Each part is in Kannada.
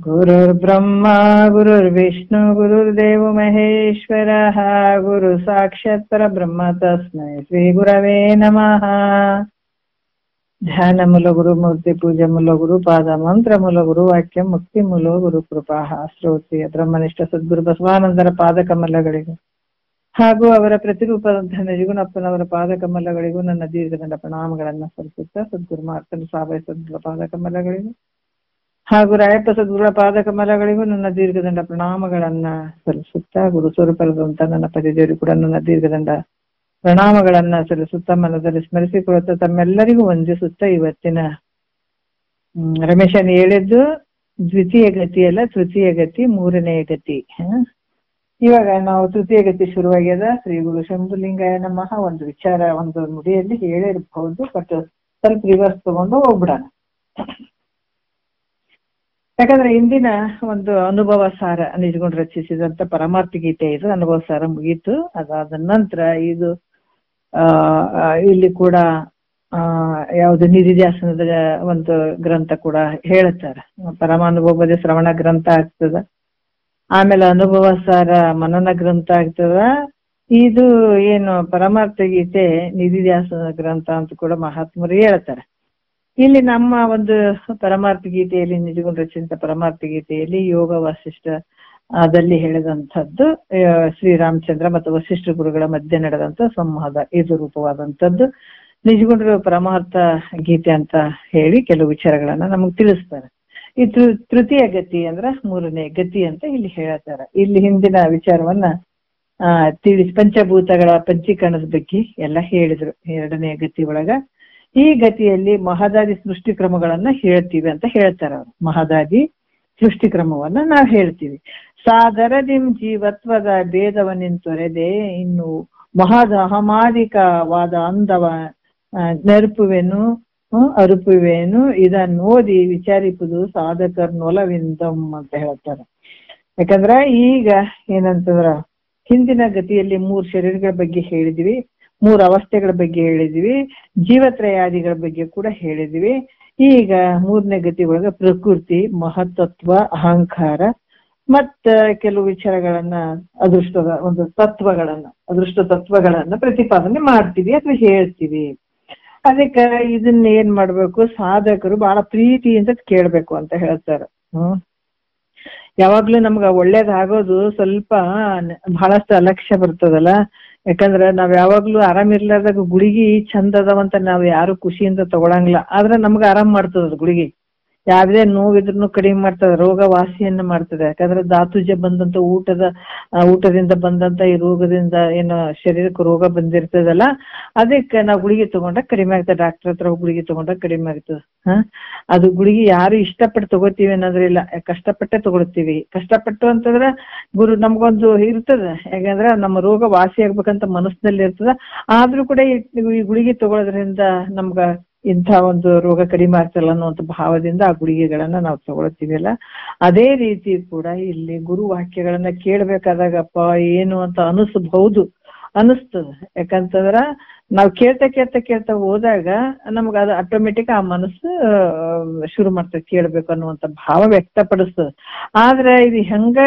गुरुर्ब्रह्मा गुरुर्विष्णु गुरुर्देवो महेश्वरः गुरु साक्षात् परब्रह्म तस्मै ಶ್ರೀ ಗುರವೇ ನಮಃ. ಧ್ಯಾನ ಮೂಲ ಗುರು ಮೂರ್ತಿ ಪೂಜೆ ಮೂಲ ಗುರು ಪಾದ ಮಂತ್ರ ಮೂಲ ಗುರು ವಾಕ್ಯ ಮುಕ್ತಿ ಮೂಲ ಗುರು ಕೃಪಾ ಶ್ರೋತ್ರಿಯ ಬ್ರಹ್ಮನಿಷ್ಠ ಸದ್ಗುರು ಬಸವಾನಂದರ ಪಾದ ಕಮಲಗಳಿಗೂ ಹಾಗೂ ಅವರ ಪ್ರತಿರೂಪದಂತಹ ನಿಜಗುಣಪ್ಪನವರ ಪಾದ ಕಮಲಗಳಿಗೂ ನನ್ನ ದೀರ್ಘದಂಡ ಪ್ರಣಾಮಗಳನ್ನ ಸಲ್ಲಿಸುತ್ತಾ ಸದ್ಗುರು ಮಾರ್ತನ ಸಾಬಯ ಸದ್ಗುರ ಪಾದ ಕಮಲಗಳಿಗೂ ಹಾಗೂ ರಾಯಪ್ಪ ಸದ್ಗುರುಗಳ ಪಾದ ಕಮಲಗಳಿಗೂ ನನ್ನ ದೀರ್ಘದಂಡ ಪ್ರಣಾಮಗಳನ್ನ ಸಲ್ಲಿಸುತ್ತಾ ಗುರು ಸ್ವರೂಪದಂತ ನನ್ನ ಪತಿದೇವರು ಕೂಡ ನನ್ನ ದೀರ್ಘದಂಡ ಪ್ರಣಾಮಗಳನ್ನ ಸಲ್ಲಿಸುತ್ತಾ ಮನದಲ್ಲಿ ಸ್ಮರಿಸಿಕೊಳ್ಳುತ್ತಾ ತಮ್ಮೆಲ್ಲರಿಗೂ ವಂದಿಸುತ್ತಾ ಇವತ್ತಿನ ರಮೇಶನ್ ಹೇಳಿದ್ದು ದ್ವಿತೀಯ ಗತಿ ಅಲ್ಲ ತೃತೀಯ ಗತಿ ಮೂರನೆಯ ಗತಿ. ಇವಾಗ ನಾವು ತೃತೀಯ ಗತಿ ಶುರುವಾಗ್ಯದ. ಶ್ರೀ ಗುರು ಶಂಭುಲಿಂಗಾಯ ನಮಃ ಒಂದು ವಿಚಾರ ಒಂದು ನುಡಿಯಲ್ಲಿ ಹೇಳಿರಬಹುದು, ಬಟ್ ಸ್ವಲ್ಪ ರಿವರ್ಸ್ ತಗೊಂಡು ಹೋಗ್ಬಿಡೋಣ. ಯಾಕಂದ್ರೆ ಇಂದಿನ ಒಂದು ಅನುಭವ ಸಾರ ನಿಜಗೊಂಡು ರಚಿಸಿದಂತ ಪರಮಾರ್ಥ ಗೀತೆ ಇದು ಅನುಭವ ಸಾರ ಮುಗೀತು. ಅದಾದ ನಂತರ ಇದು ಇಲ್ಲಿ ಕೂಡ ಯಾವುದು ನಿಧಿಧ್ಯಾಸನದ ಒಂದು ಗ್ರಂಥ ಕೂಡ ಹೇಳುತ್ತಾರೆ. ಪರಮಾನುಭವದ ಶ್ರವಣ ಗ್ರಂಥ ಆಗ್ತದ, ಆಮೇಲೆ ಅನುಭವ ಸಾರ ಮನನ ಗ್ರಂಥ ಆಗ್ತದ. ಇದು ಏನು ಪರಮಾರ್ಥ ಗೀತೆ ನಿಧಿಧ್ಯಾಸನ ಗ್ರಂಥ ಅಂತ ಕೂಡ ಮಹಾತ್ಮರು ಹೇಳ್ತಾರೆ. ಇಲ್ಲಿ ನಮ್ಮ ಒಂದು ಪರಮಾರ್ಥ ಗೀತೆಯಲ್ಲಿ ನಿಜಗೊಂಡು ರಚಿಸಿದ ಪರಮಾರ್ಥ ಗೀತೆಯಲ್ಲಿ ಯೋಗ ವಾಸಿಷ್ಠ ಅದಲ್ಲಿ ಹೇಳಿದಂಥದ್ದು ಶ್ರೀರಾಮಚಂದ್ರ ಮತ್ತು ವಸಿಷ್ಠ ಗುರುಗಳ ಮಧ್ಯೆ ನಡೆದಂತ ಸಂವಾದ ಇದು ರೂಪವಾದಂಥದ್ದು ನಿಜಗೊಂಡ್ರ ಪರಮಾರ್ಥ ಗೀತೆ ಅಂತ ಹೇಳಿ ಕೆಲವು ವಿಚಾರಗಳನ್ನ ನಮಗ್ ತಿಳಿಸ್ತಾರೆ. ಈ ತೃತೀಯ ಗತಿ ಅಂದ್ರ ಮೂರನೇ ಗತಿ ಅಂತ ಇಲ್ಲಿ ಹೇಳ್ತಾರೆ. ಇಲ್ಲಿ ಹಿಂದಿನ ವಿಚಾರವನ್ನ ತಿಳಿಸಿ ಪಂಚಭೂತಗಳ ಪಂಚೀಕರಣದ ಬಗ್ಗೆ ಎಲ್ಲ ಹೇಳಿದ್ರು. ಎರಡನೇ ಗತಿ ಒಳಗ ಈ ಗತಿಯಲ್ಲಿ ಮಹದಾದಿ ಸೃಷ್ಟಿ ಕ್ರಮಗಳನ್ನ ಹೇಳ್ತೀವಿ ಅಂತ ಹೇಳ್ತಾರೆ ಅವರು. ಮಹದಾದಿ ಸೃಷ್ಟಿ ಕ್ರಮವನ್ನ ನಾವು ಹೇಳ್ತೀವಿ. ಸಾದರದಿಂ ಜೀವತ್ವದ ಭೇದವನ್ನಿಂತೊರೆದೆ ಇನ್ನು ಮಹದ ಅಹಮಾದಿಕವಾದ ಅಂದವ ನೆರುಪುವೆನು ಅರುಪುವೇನು ಇದನ್ನೋದಿ ವಿಚಾರಿಪುದು ಸಾಧಕರ್ನೊಲವಿಂದಂ ಅಂತ ಹೇಳ್ತಾರೆ. ಯಾಕಂದ್ರ ಈಗ ಏನಂತಂದ್ರ ಹಿಂದಿನ ಗತಿಯಲ್ಲಿ 3 ಶರೀರಗಳ ಬಗ್ಗೆ ಹೇಳಿದ್ವಿ, 3 ಅವಸ್ಥೆಗಳ ಬಗ್ಗೆ ಹೇಳಿದ್ವಿ, ಜೀವತ್ರಯಾದಿಗಳ ಬಗ್ಗೆ ಕೂಡ ಹೇಳಿದ್ವಿ. ಈಗ 3ನೇ ಗತಿ ಒಳಗ ಪ್ರಕೃತಿ, ಮಹತ್ತತ್ವ, ಅಹಂಕಾರ ಮತ್ತ ಕೆಲವು ವಿಚಾರಗಳನ್ನ ಅದೃಷ್ಟದ ಒಂದು ತತ್ವಗಳನ್ನ ಅದೃಷ್ಟ ತತ್ವಗಳನ್ನ ಪ್ರತಿಪಾದನೆ ಮಾಡ್ತೀವಿ ಅಥವಾ ಹೇಳ್ತೀವಿ. ಅದಕ್ಕೆ ಇದನ್ನ ಏನ್ ಮಾಡ್ಬೇಕು, ಸಾಧಕರು ಬಹಳ ಪ್ರೀತಿಯಿಂದ ಕೇಳ್ಬೇಕು ಅಂತ ಹೇಳ್ತಾರೆ. ಯಾವಾಗ್ಲೂ ನಮ್ಗ ಒಳ್ಳೇದಾಗೋದು ಸ್ವಲ್ಪ ಬಹಳಷ್ಟು ಅಲಕ್ಷ್ಯ ಬರ್ತದಲ್ಲ. ಯಾಕಂದ್ರ ನಾವ್ ಯಾವಾಗ್ಲೂ ಆರಾಮಿರ್ಲಾರ್ದಾಗ ಗುಳಿಗಿ ಚಂದ ಅದಾವಂತ ನಾವ್ ಯಾರು ಖುಷಿಯಿಂದ ತಗೊಳಂಗಿಲ್ಲ. ಆದ್ರೆ ನಮ್ಗ ಆರಾಮ್ ಮಾಡ್ತದ ಗುಳಿಗಿ. ಯಾವ್ದೇ ನೋವಿದ್ರೂ ಕಡಿಮೆ ಮಾಡ್ತದ, ರೋಗ ವಾಸಿಯನ್ನ ಮಾಡ್ತದೆ. ಯಾಕಂದ್ರೆ ಧಾತುಜ ಬಂದಂತ ಊಟದಿಂದ ಬಂದಂತ ಈ ರೋಗದಿಂದ ಏನು ಶರೀರಕ್ಕೆ ರೋಗ ಬಂದಿರ್ತದಲ್ಲ, ಅದಕ್ಕೆ ನಾವು ಗುಳಿಗೆ ತಗೊಂಡಾಗ ಕಡಿಮೆ ಆಗ್ತದೆ. ಡಾಕ್ಟರ್ ಹತ್ರ ಗುಳಿಗೆ ತಗೊಂಡಾಗ ಕಡಿಮೆ ಆಗ್ತದೆ. ಅದು ಗುಳಿಗೆ ಯಾರು ಇಷ್ಟಪಟ್ಟು ತಗೋತೀವಿ ಅನ್ನೋದ್ರಿಲ್ಲ, ಕಷ್ಟಪಟ್ಟೆ ತಗೊಳ್ತೀವಿ. ಕಷ್ಟಪಟ್ಟು ಅಂತಂದ್ರ ಗುರು ನಮ್ಗೊಂದು ಇರ್ತದ, ಯಾಕಂದ್ರ ನಮ್ಮ ರೋಗ ವಾಸಿ ಆಗ್ಬೇಕಂತ ಮನಸ್ಸಿನಲ್ಲಿ ಇರ್ತದ. ಆದ್ರೂ ಕೂಡ ಈ ಗುಳಿಗೆ ತಗೊಳೋದ್ರಿಂದ ನಮ್ಗ ಇಂಥ ಒಂದು ರೋಗ ಕಡಿಮೆ ಆಗ್ತಲ್ಲ ಅನ್ನುವಂಥ ಭಾವದಿಂದ ಆ ಗುಳಿಗೆಗಳನ್ನ ನಾವು ತಗೊಳ್ತೀವಲ್ಲ, ಅದೇ ರೀತಿ ಕೂಡ ಇಲ್ಲಿ ಗುರು ವಾಕ್ಯಗಳನ್ನ ಕೇಳ್ಬೇಕಾದಾಗಪ್ಪ ಏನು ಅಂತ ಅನಿಸ್ತದ. ಯಾಕಂತಂದ್ರ ನಾವ್ ಕೇಳ್ತಾ ಹೋದಾಗ ನಮ್ಗ ಅದು ಆಟೋಮೆಟಿಕ್ ಆ ಮನಸ್ಸು ಶುರು ಮಾಡ್ತದೆ ಕೇಳ್ಬೇಕು ಅನ್ನುವಂತ ಭಾವ ವ್ಯಕ್ತಪಡಿಸ್ತದ. ಆದ್ರೆ ಇದು ಹೆಂಗ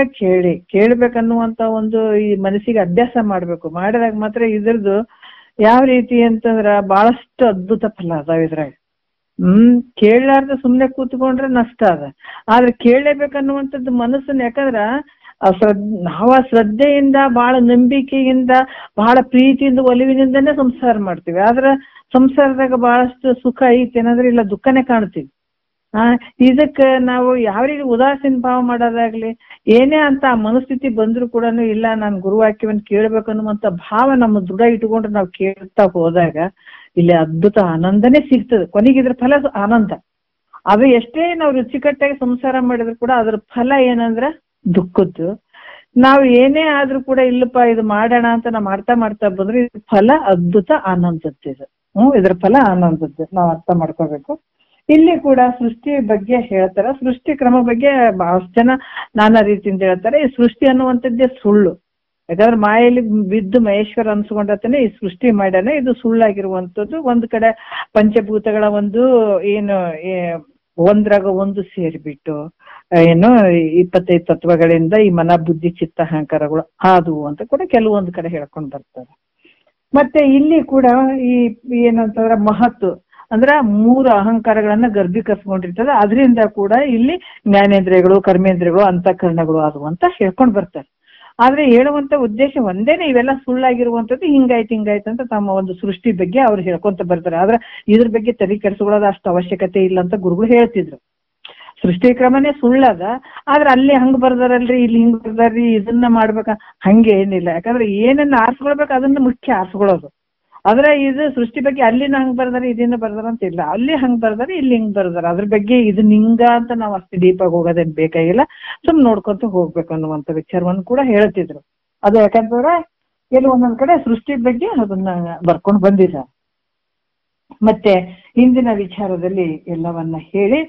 ಕೇಳ್ಬೇಕನ್ನುವಂತ ಒಂದು ಈ ಮನಸ್ಸಿಗೆ ಅಭ್ಯಾಸ ಮಾಡ್ಬೇಕು. ಮಾಡಿದಾಗ ಮಾತ್ರ ಇದ್ರದ್ದು ಯಾವ ರೀತಿ ಅಂತಂದ್ರ ಬಹಳಷ್ಟು ಅದ್ಭುತ ಫಲ ಅದಾವ ಇದ್ರಾಗ. ಕೇಳಲಾರ್ದ ಸುಮ್ನೆ ಕೂತ್ಕೊಂಡ್ರೆ ನಷ್ಟ ಅದ. ಆದ್ರೆ ಕೇಳಲೇಬೇಕನ್ನುವಂಥದ್ದು ಮನಸ್ಸನ್ನ, ಯಾಕಂದ್ರ ನಾವ ಶ್ರದ್ಧೆಯಿಂದ ಬಹಳ ನಂಬಿಕೆಯಿಂದ ಬಹಳ ಪ್ರೀತಿಯಿಂದ ಒಲಿವಿನಿಂದನೇ ಸಂಸಾರ ಮಾಡ್ತೀವಿ. ಆದ್ರ ಸಂಸಾರದಾಗ ಬಹಳಷ್ಟು ಸುಖ ಐತಿ ಏನಂದ್ರೆ ಇಲ್ಲ ದುಃಖನೇ ಕಾಣ್ತೀವಿ. ಇದಕ್ಕ ನಾವು ಯಾವ ರೀತಿ ಉದಾಸೀನ ಭಾವ ಮಾಡೋದಾಗ್ಲಿ, ಏನೇ ಅಂತ ಆ ಮನಸ್ಥಿತಿ ಬಂದ್ರು ಕೂಡ ಇಲ್ಲ ನಾನು ಗುರುವಾಕ್ಯವನ್ನ ಕೇಳ್ಬೇಕು ಅನ್ನುವಂತ ಭಾವ ನಮ್ಮ ದೃಢ ಇಟ್ಕೊಂಡ್ರೆ ನಾವು ಕೇಳ್ತಾ ಹೋದಾಗ ಇಲ್ಲಿ ಅದ್ಭುತ ಆನಂದನೇ ಸಿಗ್ತದೆ. ಕೊನೆಗಿದ್ರ ಫಲ ಆನಂದ. ಅದು ಎಷ್ಟೇ ನಾವು ರುಚಿಕಟ್ಟಾಗಿ ಸಂಸಾರ ಮಾಡಿದ್ರು ಕೂಡ ಅದ್ರ ಫಲ ಏನಂದ್ರ ದುಃಖದ್ದು. ನಾವು ಏನೇ ಆದ್ರೂ ಕೂಡ ಇಲ್ಲಪ್ಪ ಇದು ಮಾಡೋಣ ಅಂತ ನಾವು ಮಾಡ್ತಾ ಬಂದ್ರೆ ಇದ್ರ ಫಲ ಅದ್ಭುತ ಆನಂದದ್ದು. ಇದ್ರ ಫಲ ಆನಂದದ್ದು ನಾವು ಅರ್ಥ ಮಾಡ್ಕೋಬೇಕು. ಇಲ್ಲಿ ಕೂಡ ಸೃಷ್ಟಿ ಬಗ್ಗೆ ಹೇಳ್ತಾರೆ. ಸೃಷ್ಟಿ ಕ್ರಮ ಬಗ್ಗೆ ಬಹಳಷ್ಟು ಜನ ನಾನಾ ರೀತಿಯಿಂದ ಹೇಳ್ತಾರೆ. ಈ ಸೃಷ್ಟಿ ಅನ್ನುವಂಥದ್ದೇ ಸುಳ್ಳು. ಯಾಕಂದ್ರೆ ಮಾಯಲ್ಲಿ ಬಿದ್ದು ಮಹೇಶ್ವರ ಅನ್ಸ್ಕೊಂಡತನೇ ಈ ಸೃಷ್ಟಿ ಮಾಡ್ಯಾನೆ. ಇದು ಸುಳ್ಳಾಗಿರುವಂಥದ್ದು. ಒಂದ್ ಕಡೆ ಪಂಚಭೂತಗಳ ಒಂದು ಏನು ಒಂದ್ರಾಗ ಒಂದು ಸೇರಿಬಿಟ್ಟು ಏನು 25 ತತ್ವಗಳಿಂದ ಈ ಮನ ಬುದ್ಧಿ ಚಿತ್ತ ಅಹಂಕಾರಗಳು ಆದವು ಅಂತ ಕೂಡ ಕೆಲವೊಂದು ಕಡೆ ಹೇಳ್ಕೊಂಡು ಬರ್ತಾರೆ. ಮತ್ತೆ ಇಲ್ಲಿ ಕೂಡ ಈ ಏನಂತಂದ್ರೆ ಮಹತ್ತು ಅಂದ್ರ 3 ಅಹಂಕಾರಗಳನ್ನ ಗರ್ಭೀಕರಿಸ್ಕೊಂಡಿರ್ತದೆ. ಅದರಿಂದ ಕೂಡ ಇಲ್ಲಿ ಜ್ಞಾನೇಂದ್ರಿಯಗಳು, ಕರ್ಮೇಂದ್ರಿಯಗಳು, ಅಂತಃಕರಣಗಳು ಆದವು ಅಂತ ಹೇಳ್ಕೊಂಡು ಬರ್ತಾರೆ. ಆದ್ರೆ ಹೇಳುವಂತ ಉದ್ದೇಶ ಒಂದೇನೆ, ಇವೆಲ್ಲ ಸುಳ್ಳಾಗಿರುವಂತದ್ದು, ಹಿಂಗಾಯ್ತು ಅಂತ ತಮ್ಮ ಒಂದು ಸೃಷ್ಟಿ ಬಗ್ಗೆ ಅವ್ರು ಹೇಳ್ಕೊಂತ ಬರ್ತಾರೆ. ಆದ್ರೆ ಇದ್ರ ಬಗ್ಗೆ ತಲೆ ಕೆಡಿಸ್ಕೊಳ್ಳೋದು ಅಷ್ಟು ಅವಶ್ಯಕತೆ ಇಲ್ಲ ಅಂತ ಗುರುಗಳು ಹೇಳ್ತಿದ್ರು. ಸೃಷ್ಟಿ ಕ್ರಮನೇ ಸುಳ್ಳದ, ಆದ್ರೆ ಅಲ್ಲಿ ಹಂಗ್ ಬರ್ದಾರಲ್ರಿ, ಇಲ್ಲಿ ಹಿಂಗ್ ಬರ್ದಾರ್ರಿ, ಇದನ್ನ ಮಾಡ್ಬೇಕ, ಹಂಗೆ ಏನಿಲ್ಲ. ಯಾಕಂದ್ರೆ ಏನನ್ನ ಆರಿಸ್ಕೊಳ್ಬೇಕು ಅದನ್ನ ಮುಖ್ಯ ಆರಿಸ್ಕೊಳ್ಳೋದು. ಆದ್ರೆ ಇದು ಸೃಷ್ಟಿ ಬಗ್ಗೆ ಅಲ್ಲಿನ ಹಂಗ್ ಬರ್ದಾರ, ಇದನ್ನ ಬರ್ದಾರ ಅಂತ ಇಲ್ಲ, ಅಲ್ಲಿ ಹಂಗ್ ಬರ್ದಾರ, ಇಲ್ಲಿ ಹಿಂಗ್ ಬರ್ದಾರ, ಅದ್ರ ಬಗ್ಗೆ ಇದನ್ನ ಹಿಂಗ ಅಂತ ನಾವು ಅಷ್ಟು ಡೀಪಾಗಿ ಹೋಗೋದೇನ್ ಬೇಕಾಗಿಲ್ಲ, ಸುಮ್ ನೋಡ್ಕೊಂತ ಹೋಗ್ಬೇಕು ಅನ್ನುವಂತ ವಿಚಾರವನ್ನು ಕೂಡ ಹೇಳ್ತಿದ್ರು. ಅದು ಯಾಕಂತಂದ್ರೆ ಒಂದೊಂದ್ ಕಡೆ ಸೃಷ್ಟಿ ಬಗ್ಗೆ ಅದನ್ನ ಬರ್ಕೊಂಡು ಬಂದಿದ್ದಾರೆ. ಮತ್ತೆ ಇಂದಿನ ವಿಚಾರದಲ್ಲಿ ಎಲ್ಲವನ್ನ ಹೇಳಿ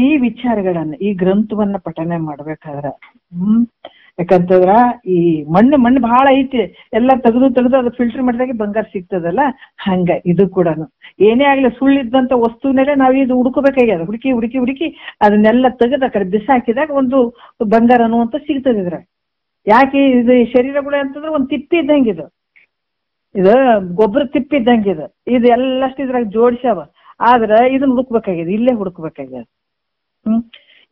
ಈ ವಿಚಾರಗಳನ್ನ ಈ ಗ್ರಂಥವನ್ನ ಪಠನೆ ಮಾಡ್ಬೇಕಾದ್ರ ಯಾಕಂತಂದ್ರ ಈ ಮಣ್ಣು ಬಹಳ ಐತಿ, ಎಲ್ಲ ತೆಗೆದು ಅದು ಫಿಲ್ಟರ್ ಮಾಡಿದಾಗೆ ಬಂಗಾರ ಸಿಗ್ತದಲ್ಲ, ಹಂಗ ಇದು ಕೂಡ ಏನೇ ಆಗ್ಲಿ ಸುಳ್ಳಿದ್ದಂತ ವಸ್ತುವಿನಲ್ಲೇ ನಾವ್ ಇದು ಹುಡುಕಬೇಕಾಗ್ಯದ. ಹುಡುಕಿ ಅದನ್ನೆಲ್ಲ ತೆಗೆದು ಆ ಕಡೆ ಬಿಸಾಕಿದಾಗ ಒಂದು ಬಂಗಾರ ಅನ್ನುವಂತ ಸಿಗ್ತದೆ. ಇದ್ರ ಯಾಕೆ ಇದು ಶರೀರಗಳು ಅಂತಂದ್ರೆ ಒಂದು ತಿಪ್ಪಿ ಇದ್ದಂಗಿದು, ಇದು ಗೊಬ್ಬರ ತಿಪ್ಪಿ ಇದ್ದಂಗಿದು, ಇದು ಎಲ್ಲಷ್ಟು ಇದ್ರಾಗ ಜೋಡಿಸ್ಯಾವ. ಆದ್ರ ಇದನ್ನ ಹುಡುಕ್ಬೇಕಾಗ್ಯದ, ಇಲ್ಲೇ ಹುಡುಕ್ಬೇಕಾಗ್ಯದ.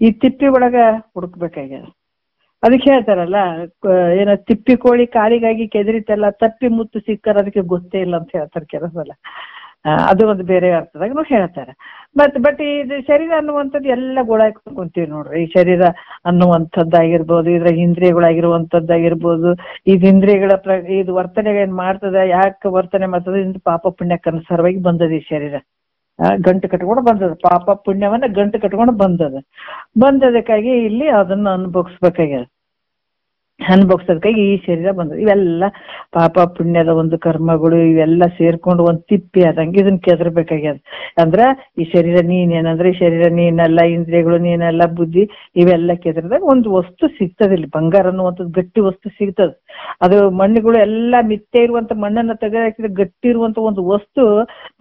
ಈ ತಿಪ್ಪಿ ಒಳಗ ಹುಡುಕ್ಬೇಕಾಗ್ಯದ. ಅದಕ್ಕೆ ಹೇಳ್ತಾರಲ್ಲ, ತಿಪ್ಪಿ ಕೋಳಿ ಕಾಲಿಗಾಗಿ ಕೆದರಿತಲ್ಲ, ತಪ್ಪಿ ಮುತ್ತು ಸಿಕ್ಕರ ಅದಕ್ಕೆ ಗೊತ್ತೇ ಇಲ್ಲ ಅಂತ ಹೇಳ್ತಾರೆ ಕೆಲಸಲ್ಲ. ಅದು ಒಂದು ಬೇರೆ ಅರ್ಥದಾಗ ಹೇಳ್ತಾರೆ. ಬಟ್ ಇದು ಶರೀರ ಅನ್ನುವಂಥದ್ದು ಎಲ್ಲ ಗೋಳಾಕೊಂತೀವಿ ನೋಡ್ರಿ. ಈ ಶರೀರ ಅನ್ನುವಂಥದ್ದಾಗಿರ್ಬೋದು, ಇದ್ರಾಗ ಇಂದ್ರಿಯಗಳಾಗಿರುವಂಥದ್ದಾಗಿರ್ಬೋದು, ಇದು ಇಂದ್ರಿಯಗಳ ಇದು ವರ್ತನೆ ಏನ್ ಮಾಡ್ತದ, ಯಾಕೆ ವರ್ತನೆ ಮಾಡ್ತದ, ಇಂದು ಪಾಪ ಪುಣ್ಯಕ್ಕನುಸಾರವಾಗಿ ಬಂದದ ಈ ಶರೀರ. ಗಂಟು ಕಟ್ಕೊಂಡು ಬಂದದ, ಪಾಪ ಪುಣ್ಯವನ್ನ ಗಂಟು ಕಟ್ಕೊಂಡು ಬಂದದಕ್ಕಾಗಿ ಇಲ್ಲಿ ಅದನ್ನ ಅನುಭವಿಸೋದಕ್ಕಾಗಿ ಈ ಶರೀರ ಬಂದದ. ಇವೆಲ್ಲ ಪಾಪ ಪುಣ್ಯದ ಒಂದು ಕರ್ಮಗಳು, ಇವೆಲ್ಲ ಸೇರ್ಕೊಂಡು ಒಂದ್ ತಿಪ್ಪಿ ಆದಂಗೆ ಇದನ್ನ ಕೆದರ್ಬೇಕಾಗ್ಯದ. ಅಂದ್ರ ಈ ಶರೀರ ನೀನೇನಂದ್ರೆ ಈ ಶರೀರ ನೀನಲ್ಲ, ಇಂದ್ರಿಯಗಳು ನೀನಲ್ಲ, ಬುದ್ಧಿ ಇವೆಲ್ಲ ಕೆದರಿದಾಗ ಒಂದು ವಸ್ತು ಸಿಗ್ತದ. ಇಲ್ಲಿ ಬಂಗಾರ ಅನ್ನುವಂಥದ್ದು ಗಟ್ಟಿ ವಸ್ತು ಸಿಗ್ತದ. ಅದು ಮಣ್ಣುಗಳು ಎಲ್ಲಾ ಮಿಥ್ಯೆ ಇರುವಂತ ಮಣ್ಣನ್ನ ತೆಗೆದು ಹಾಕಿದ್ರೆ ಗಟ್ಟಿ ಇರುವಂತ ಒಂದು ವಸ್ತು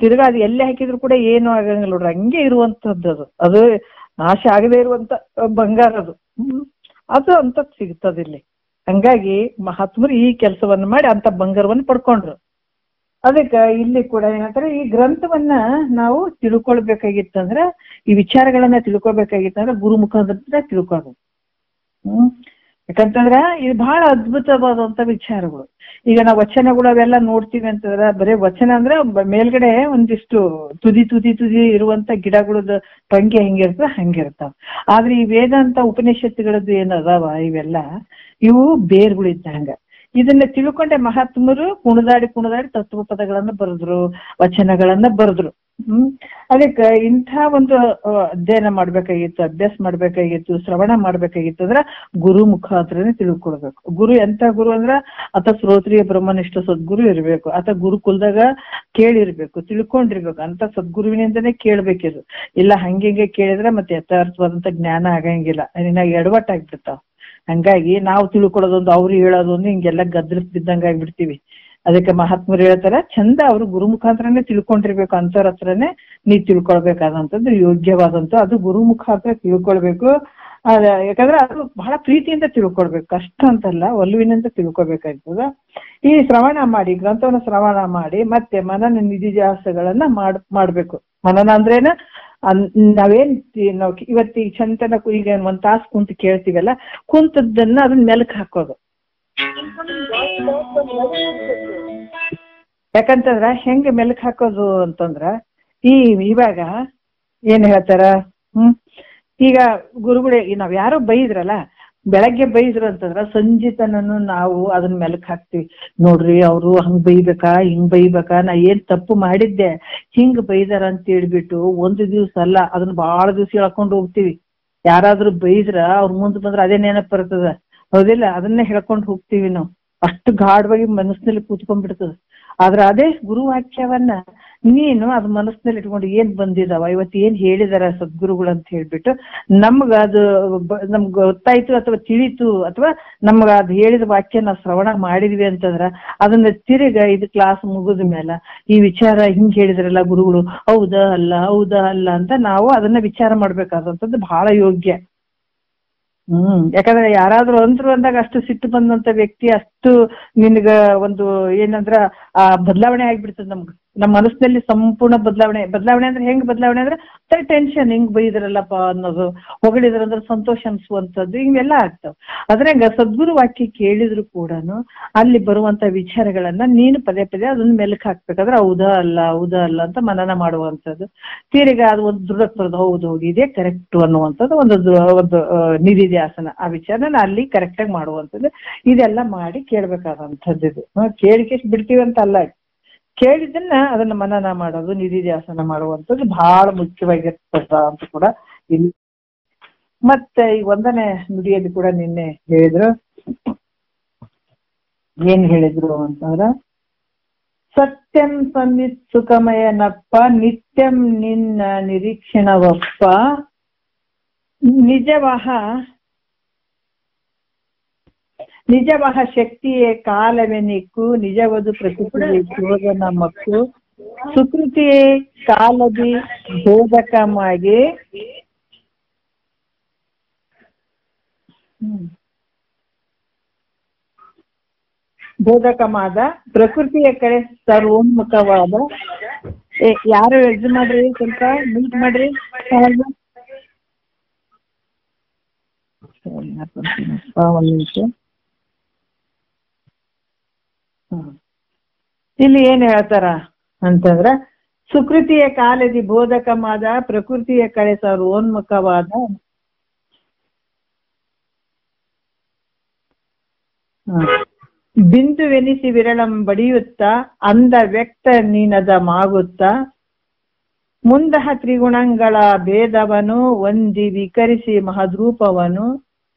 ತಿರ್ಗಾ ಅದು ಎಲ್ಲೇ ಹಾಕಿದ್ರು ಕೂಡ ಏನು ಆಗಂಗಿಲ್ಲ ನೋಡ್ರಿ, ಹಂಗೆ ಇರುವಂತದ್ದು. ಅದು ನಾಶ ಆಗದೆ ಇರುವಂತ ಬಂಗಾರ ಅದು ಅಂತ ಸಿಗ್ತದ ಇಲ್ಲಿ. ಹಂಗಾಗಿ ಮಹಾತ್ಮರು ಈ ಕೆಲಸವನ್ನ ಮಾಡಿ ಅಂತ ಬಂಗಾರವನ್ನು ಪಡ್ಕೊಂಡ್ರು. ಅದಕ್ಕೆ ಇಲ್ಲಿ ಕೂಡ ಏನಂತಾರೆ, ಈ ಗ್ರಂಥವನ್ನ ನಾವು ತಿಳ್ಕೊಳ್ಬೇಕಾಗಿತ್ತಂದ್ರ, ಈ ವಿಚಾರಗಳನ್ನ ತಿಳ್ಕೊಬೇಕಾಗಿತ್ತಂದ್ರ ಗುರು ಮುಖಾಂತರ ತಿಳ್ಕೊಳ್ಬೇಕು. ಯಾಕಂತಂದ್ರ ಇದು ಬಹಳ ಅದ್ಭುತವಾದಂತ ವಿಚಾರಗಳು. ಈಗ ನಾವು ವಚನಗಳು ಅವೆಲ್ಲ ನೋಡ್ತೀವಿ ಅಂತಂದ್ರ, ಬರೀ ವಚನ ಅಂದ್ರೆ ಮೇಲ್ಗಡೆ ಒಂದಿಷ್ಟು ತುದಿ ಇರುವಂತ ಗಿಡಗಳದ ಪಂಗೆ ಹೆಂಗಿರ್ತದ ಹಂಗಿರ್ತಾವ. ಆದ್ರೆ ಈ ವೇದಾಂತ ಉಪನಿಷತ್ತುಗಳದ್ದು ಏನದಾವ ಇವೆಲ್ಲ ಇವು ಬೇರ್ಗಳಿದ್ದಂಗ. ಇದನ್ನ ತಿಳ್ಕೊಂಡೆ ಮಹಾತ್ಮರು ಕುಣಿದಾಡಿ ತತ್ವ ಪದಗಳನ್ನ ಬರೆದ್ರು, ವಚನಗಳನ್ನ ಬರೆದ್ರು. ಅದಕ್ಕೆ ಇಂಥ ಒಂದು ಅಧ್ಯಯನ ಮಾಡ್ಬೇಕಾಗಿತ್ತು, ಅಭ್ಯಾಸ ಮಾಡ್ಬೇಕಾಗಿತ್ತು, ಶ್ರವಣ ಮಾಡ್ಬೇಕಾಗಿತ್ತು ಅಂದ್ರ ಗುರು ಮುಖಾಂತರನೇ ತಿಳ್ಕೊಳ್ಬೇಕು. ಗುರು ಎಂತ ಗುರು ಅಂದ್ರ ಆತ ಶ್ರೋತ್ರಿಯ ಬ್ರಹ್ಮನಿಷ್ಠ ಸದ್ಗುರು ಇರ್ಬೇಕು, ಆತ ಗುರುಕುಲದಾಗ ಕೇಳಿರ್ಬೇಕು, ತಿಳ್ಕೊಂಡಿರ್ಬೇಕು. ಅಂತ ಸದ್ಗುರುವಿನಿಂದನೇ ಕೇಳ್ಬೇಕಿದು. ಇಲ್ಲ ಹಂಗೆ ಕೇಳಿದ್ರೆ ಮತ್ತೆ ಯಥಾರ್ಥವಾದಂತ ಜ್ಞಾನ ಆಗಂಗಿಲ್ಲ, ನಿನ್ನಾಗ ಎಡವಟ್ಟಾಗ್ಬಿಡ್ತಾವ. ಹಂಗಾಗಿ ನಾವು ತಿಳ್ಕೊಳ್ಳೋದೊಂದು, ಅವ್ರು ಹೇಳೋದೊಂದು, ಹಿಂಗೆಲ್ಲ ಗದ್ರಸ್ ಬಿದ್ದಂಗ ಆಗ್ಬಿಡ್ತೀವಿ. ಅದಕ್ಕೆ ಮಹಾತ್ಮರು ಹೇಳ್ತಾರ, ಚಂದ ಅವ್ರು ಗುರು ಮುಖಾಂತರನೇ ತಿಳ್ಕೊಂಡಿರ್ಬೇಕು, ಅಂತವ್ರ ಹತ್ರನೇ ನೀ ತಿಳ್ಕೊಳ್ಬೇಕಾದಂಥದ್ದು ಯೋಗ್ಯವಾದಂತ, ಅದು ಗುರು ಮುಖಾಂತರ ತಿಳ್ಕೊಳ್ಬೇಕು. ಯಾಕಂದ್ರೆ ಅದು ಬಹಳ ಪ್ರೀತಿಯಿಂದ ತಿಳ್ಕೊಳ್ಬೇಕು, ಕಷ್ಟ ಅಂತಲ್ಲ, ಒಲುವಿನಿಂದ ತಿಳ್ಕೊಬೇಕಾಗ್ತದ. ಈ ಶ್ರವಣ ಮಾಡಿ, ಗ್ರಂಥವನ್ನ ಶ್ರವಣ ಮಾಡಿ ಮತ್ತೆ ಮನನ ನಿಧಿಜಾಸಗಳನ್ನ ಮಾಡ್ಬೇಕು. ಮನನ ಅಂದ್ರೇನ, ನಾವೇನ್ ನಾವು ಇವತ್ತಿ ಚಂತನ ಈಗ ಒಂದ್ ತಾಸು ಕುಂತು ಕೇಳ್ತೀವಲ್ಲ, ಕುಂತದ್ದನ್ನ ಅದನ್ನ ಮೆಲಕ್ ಹಾಕೋದು. ಯಾಕಂತಂದ್ರ ಹೆಂಗೆ ಮೆಲಕ್ ಹಾಕೋದು ಅಂತಂದ್ರ, ಇವಾಗ ಏನ್ ಹೇಳ್ತಾರ, ಈಗ ಗುರುಗಳೇ ನಾವ್ ಯಾರೋ ಬೈದ್ರಲ್ಲ, ಬೆಳಗ್ಗೆ ಬೈದ್ರು ಅಂತಂದ್ರ ಸಂಜೆ ತನನು ನಾವು ಅದನ್ನ ಮೆಲಕ್ ಹಾಕ್ತಿವಿ. ನೋಡ್ರಿ ಅವ್ರು ಹಂಗ್ ಬೈಬೇಕಾ, ಹಿಂಗ್ ಬೈಬೇಕಾ, ನಾ ಏನ್ ತಪ್ಪು ಮಾಡಿದ್ದೆ, ಹಿಂಗ್ ಬೈದಾರ ಅಂತ ಹೇಳ್ಬಿಟ್ಟು ಒಂದು ದಿವ್ಸ ಅಲ್ಲ ಅದನ್ನ ಬಹಳ ದಿವ್ಸ ಹೇಳ್ಕೊಂಡು ಹೋಗ್ತಿವಿ. ಯಾರಾದ್ರೂ ಬೈದ್ರ ಅವ್ರ ಮುಂದೆ ಬಂದ್ರ ಅದೇ ನೆನಪು ಬರ್ತದ, ಹೌದಿಲ್ಲ? ಅದನ್ನೇ ಹೇಳ್ಕೊಂಡು ಹೋಗ್ತೀವಿ ನಾವು. ಅಷ್ಟು ಗಾಢವಾಗಿ ಮನಸ್ಸಿನಲ್ಲಿ ಕೂತ್ಕೊಂಡ್ಬಿಡ್ತದೆ. ಆದ್ರೆ ಅದೇ ಗುರುವಾಕ್ಯವನ್ನ ನೀನು ಅದು ಮನಸ್ಸಿನಲ್ಲಿ ಇಟ್ಕೊಂಡು ಏನ್ ಬಂದಿದಾವ ಇವತ್ತು ಏನ್ ಹೇಳಿದಾರ ಸದ್ಗುರುಗಳು ಅಂತ ಹೇಳ್ಬಿಟ್ಟು ನಮ್ಗ ಅದು ನಮ್ಗೆ ಗೊತ್ತಾಯ್ತು ಅಥವಾ ತಿಳಿತು ಅಥವಾ ನಮ್ಗ ಅದು ಹೇಳಿದ ವಾಕ್ಯ ನಾವು ಶ್ರವಣ ಮಾಡಿದ್ವಿ ಅಂತಂದ್ರ ಅದನ್ನ ತಿರುಗ ಇದು ಕ್ಲಾಸ್ ಮುಗಿದ ಮೇಲೆ ಈ ವಿಚಾರ ಹಿಂಗ್ ಹೇಳಿದ್ರಲ್ಲ ಗುರುಗಳು, ಹೌದಾ ಅಲ್ಲ ಅಂತ ನಾವು ಅದನ್ನ ವಿಚಾರ ಮಾಡ್ಬೇಕಾದಂಥದ್ದು ಬಹಳ ಯೋಗ್ಯ. ಯಾಕಂದ್ರೆ ಯಾರಾದ್ರೂ ಅಂದ್ರು ಅಂದಾಗ ಅಷ್ಟು ಸಿಟ್ಟು ಬಂದಂತ ವ್ಯಕ್ತಿ ಅಷ್ಟು ನಿನ್ಗ ಒಂದು ಏನಂದ್ರ ಆ ಬದಲಾವಣೆ ಆಗ್ಬಿಡ್ತದೆ. ನಮ್ಮ ಮನಸ್ಸಿನಲ್ಲಿ ಸಂಪೂರ್ಣ ಬದಲಾವಣೆ ಅಂದ್ರೆ ಹೆಂಗ್ ಬದಲಾವಣೆ ಅಂದ್ರೆ ಟೆನ್ಷನ್, ಹಿಂಗ್ ಬೈದ್ರಲ್ಲಪ್ಪ ಅನ್ನೋದು, ಹೊಗಳಿದ್ರಂದ್ರೆ ಸಂತೋಷ ಅನ್ಸುವಂಥದ್ದು, ಹಿಂಗೆಲ್ಲ ಆಗ್ತಾವ. ಅದ್ರಂಗ ಸದ್ಗುರು ವಾಕ್ಯ ಕೇಳಿದ್ರು ಕೂಡ ಅಲ್ಲಿ ಬರುವಂತ ವಿಚಾರಗಳನ್ನ ನೀನು ಪದೇ ಪದೇ ಅದನ್ನ ಮೆಲುಕು ಹಾಕ್ಬೇಕಾದ್ರೆ ಹೌದಾ ಅಲ್ಲ ಅಂತ ಮನನ ಮಾಡುವಂಥದ್ದು. ತಿರ್ಗ ಅದು ಒಂದು ದೃಢ ಹೌದು ಇದೇ ಕರೆಕ್ಟ್ ಅನ್ನುವಂಥದ್ದು ಒಂದು ನಿಧಿಧ್ಯಾಸನ, ಆ ವಿಚಾರನ ಅಲ್ಲಿ ಕರೆಕ್ಟ್ ಆಗಿ ಮಾಡುವಂಥದ್ದು. ಇದೆಲ್ಲ ಮಾಡಿ ಕೇಳ್ಬೇಕಾದಂಥದ್ದು. ಇದು ಕೇಳಿಕೆ ಬಿಡ್ತೀವಿ ಅಂತ ಅಲ್ಲ, ಕೇಳಿದ್ದನ್ನ ಅದನ್ನ ಮನನ ಮಾಡೋದು, ನಿಧಿಧ್ಯಾಸನ ಮಾಡುವಂಥದ್ದು ಬಹಳ ಮುಖ್ಯವಾಗಿರ್ತದ ಅಂತ ಕೂಡ ಇಲ್ಲಿ. ಮತ್ತೆ ಈ 1ನೇ ನುಡಿಯಲ್ಲಿ ಕೂಡ ನಿನ್ನೆ ಹೇಳಿದ್ರು, ಏನ್ ಹೇಳಿದ್ರು ಅಂತಂದ್ರ ಸತ್ಯಂ ಸಂವಿತ್ ಸುಖಮಯನಪ್ಪ ನಿತ್ಯಂ ನಿನ್ನ ನಿರೀಕ್ಷಣವಪ್ಪ ನಿಜವಹ ಶಕ್ತಿಯೇ ಕಾಲವೆನಿಕ್ಕು ನಿಜವದು ಪ್ರಕೃತಿಗೆ ಬೋಧನ ಮಕ್ಕು ಸುಕೃತಿಯೇ ಕಾಲದಿ ಬೋಧಕಮಾಗಿ ಬೋಧಕವಾದ ಪ್ರಕೃತಿಯ ಕಡೆ ಸರ್ವೋನ್ಮುಖವಾದ. ಯಾರು ಎದ್ದು ಮಾಡ್ರಿ, ಸ್ವಲ್ಪ ಮ್ಯೂಟ್ ಮಾಡ್ರಿ. ಒಂದ್ ನಿಮಿಷ. ಇಲ್ಲಿ ಏನ್ ಹೇಳ್ತಾರ ಅಂತಂದ್ರ ಸುಕೃತಿಯ ಕಾಲದಿ ಬೋಧಕವಾದ ಪ್ರಕೃತಿಯ ಕಡೆ ಸರ್ವೋನ್ಮುಖವಾದ ಬಿಂದುವೆನಿಸಿ ವಿರಳಂ ಬಡಿಯುತ್ತಾ ಅಂದ ವ್ಯಕ್ತ ನೀನದ ಮಾಗುತ್ತಾ ಮುಂದಹ ತ್ರಿಗುಣಗಳ ಭೇದವನು ಒಂದಿ ವಿಕರಿಸಿ ಮಹದ್ರೂಪವನು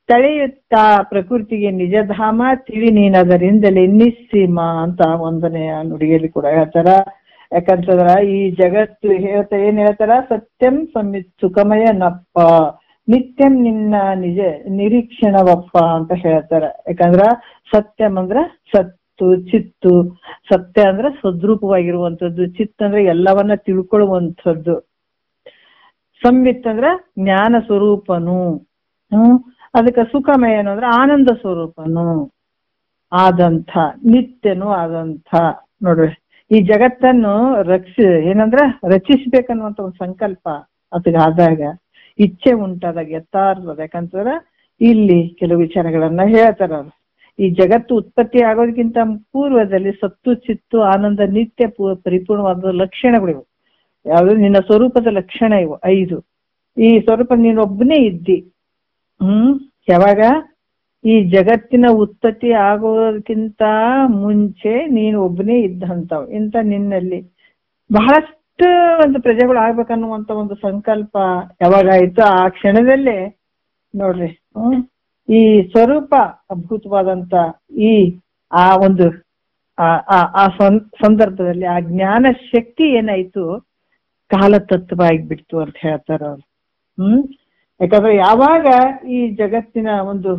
ತಳೆಯುತ್ತಾ ಪ್ರಕೃತಿಗೆ ನಿಜಧಾಮ ತಿಳಿ ನೀನದರಿಂದಲೇ ನಿಸ್ಸೀಮ ಅಂತ 1ನೇ ನುಡಿಯಲ್ಲಿ ಕೂಡ ಹೇಳ್ತಾರ. ಯಾಕಂತಂದ್ರ ಈ ಜಗತ್ತು ಏನ್ ಹೇಳ್ತಾರ, ಸತ್ಯಂ ಸಂವಿತ್ ಸುಖಮಯ ನಪ್ಪ ನಿತ್ಯಂ ನಿನ್ನ ನಿಜ ನಿರೀಕ್ಷಣವಪ್ಪ ಅಂತ ಹೇಳ್ತಾರ. ಯಾಕಂದ್ರ ಸತ್ಯಂ ಅಂದ್ರ ಸತ್ತು ಚಿತ್ತು, ಸತ್ಯ ಅಂದ್ರ ಸದ್ರೂಪವಾಗಿರುವಂಥದ್ದು, ಚಿತ್ ಅಂದ್ರೆ ಎಲ್ಲವನ್ನ ತಿಳ್ಕೊಳ್ಳುವಂಥದ್ದು, ಸಂವಿತ್ ಅಂದ್ರ ಜ್ಞಾನ ಸ್ವರೂಪನು, ಅದಕ್ಕೆ ಸುಖಮಯನು ಅಂದ್ರೆ ಆನಂದ ಸ್ವರೂಪನು ಆದಂಥ, ನಿತ್ಯನು ಆದಂಥ. ನೋಡ್ರಿ, ಈ ಜಗತ್ತನ್ನು ಏನಂದ್ರ ರಚಿಸ್ಬೇಕನ್ನುವಂತ ಒಂದು ಸಂಕಲ್ಪ ಅದಕ್ಕಾದಾಗ ಇಚ್ಛೆ ಉಂಟಾದಾಗ ಯಥಾರ್ಥದ. ಯಾಕಂತಂದ್ರ ಇಲ್ಲಿ ಕೆಲವು ವಿಚಾರಗಳನ್ನ ಹೇಳ್ತಾರ. ಈ ಜಗತ್ತು ಉತ್ಪತ್ತಿ ಆಗೋದಕ್ಕಿಂತ ಪೂರ್ವದಲ್ಲಿ ಸತ್ತು ಚಿತ್ತು ಆನಂದ ನಿತ್ಯ ಪರಿಪೂರ್ಣವಾದ ಲಕ್ಷಣಗಳಿವು. ಯಾವುದು ನಿನ್ನ ಸ್ವರೂಪದ ಲಕ್ಷಣ ಇವು 5. ಈ ಸ್ವರೂಪ ನೀನೊಬ್ಬನೇ ಇದ್ದಿ. ಯಾವಾಗ ಈ ಜಗತ್ತಿನ ಉತ್ಪತ್ತಿ ಆಗೋದಕ್ಕಿಂತ ಮುಂಚೆ ನೀನು ಒಬ್ಬನೇ ಇದ್ದಂಥವು. ಇಂಥ ನಿನ್ನಲ್ಲಿ ಬಹಳಷ್ಟು ಒಂದು ಪ್ರಜೆಗಳು ಆಗ್ಬೇಕನ್ನುವಂತ ಒಂದು ಸಂಕಲ್ಪ ಯಾವಾಗ ಆಯ್ತು ಆ ಕ್ಷಣದಲ್ಲೇ ನೋಡ್ರಿ, ಈ ಸ್ವರೂಪ ಅದ್ಭುತವಾದಂತ ಈ ಆ ಒಂದು ಆ ಸಂದರ್ಭದಲ್ಲಿ ಆ ಜ್ಞಾನ ಶಕ್ತಿ ಏನಾಯ್ತು ಕಾಲತತ್ವ ಆಗಿಬಿಡ್ತು ಅಂತ ಹೇಳ್ತಾರ ಅವ್ರು. ಯಾಕಂದ್ರೆ ಯಾವಾಗ ಈ ಜಗತ್ತಿನ ಒಂದು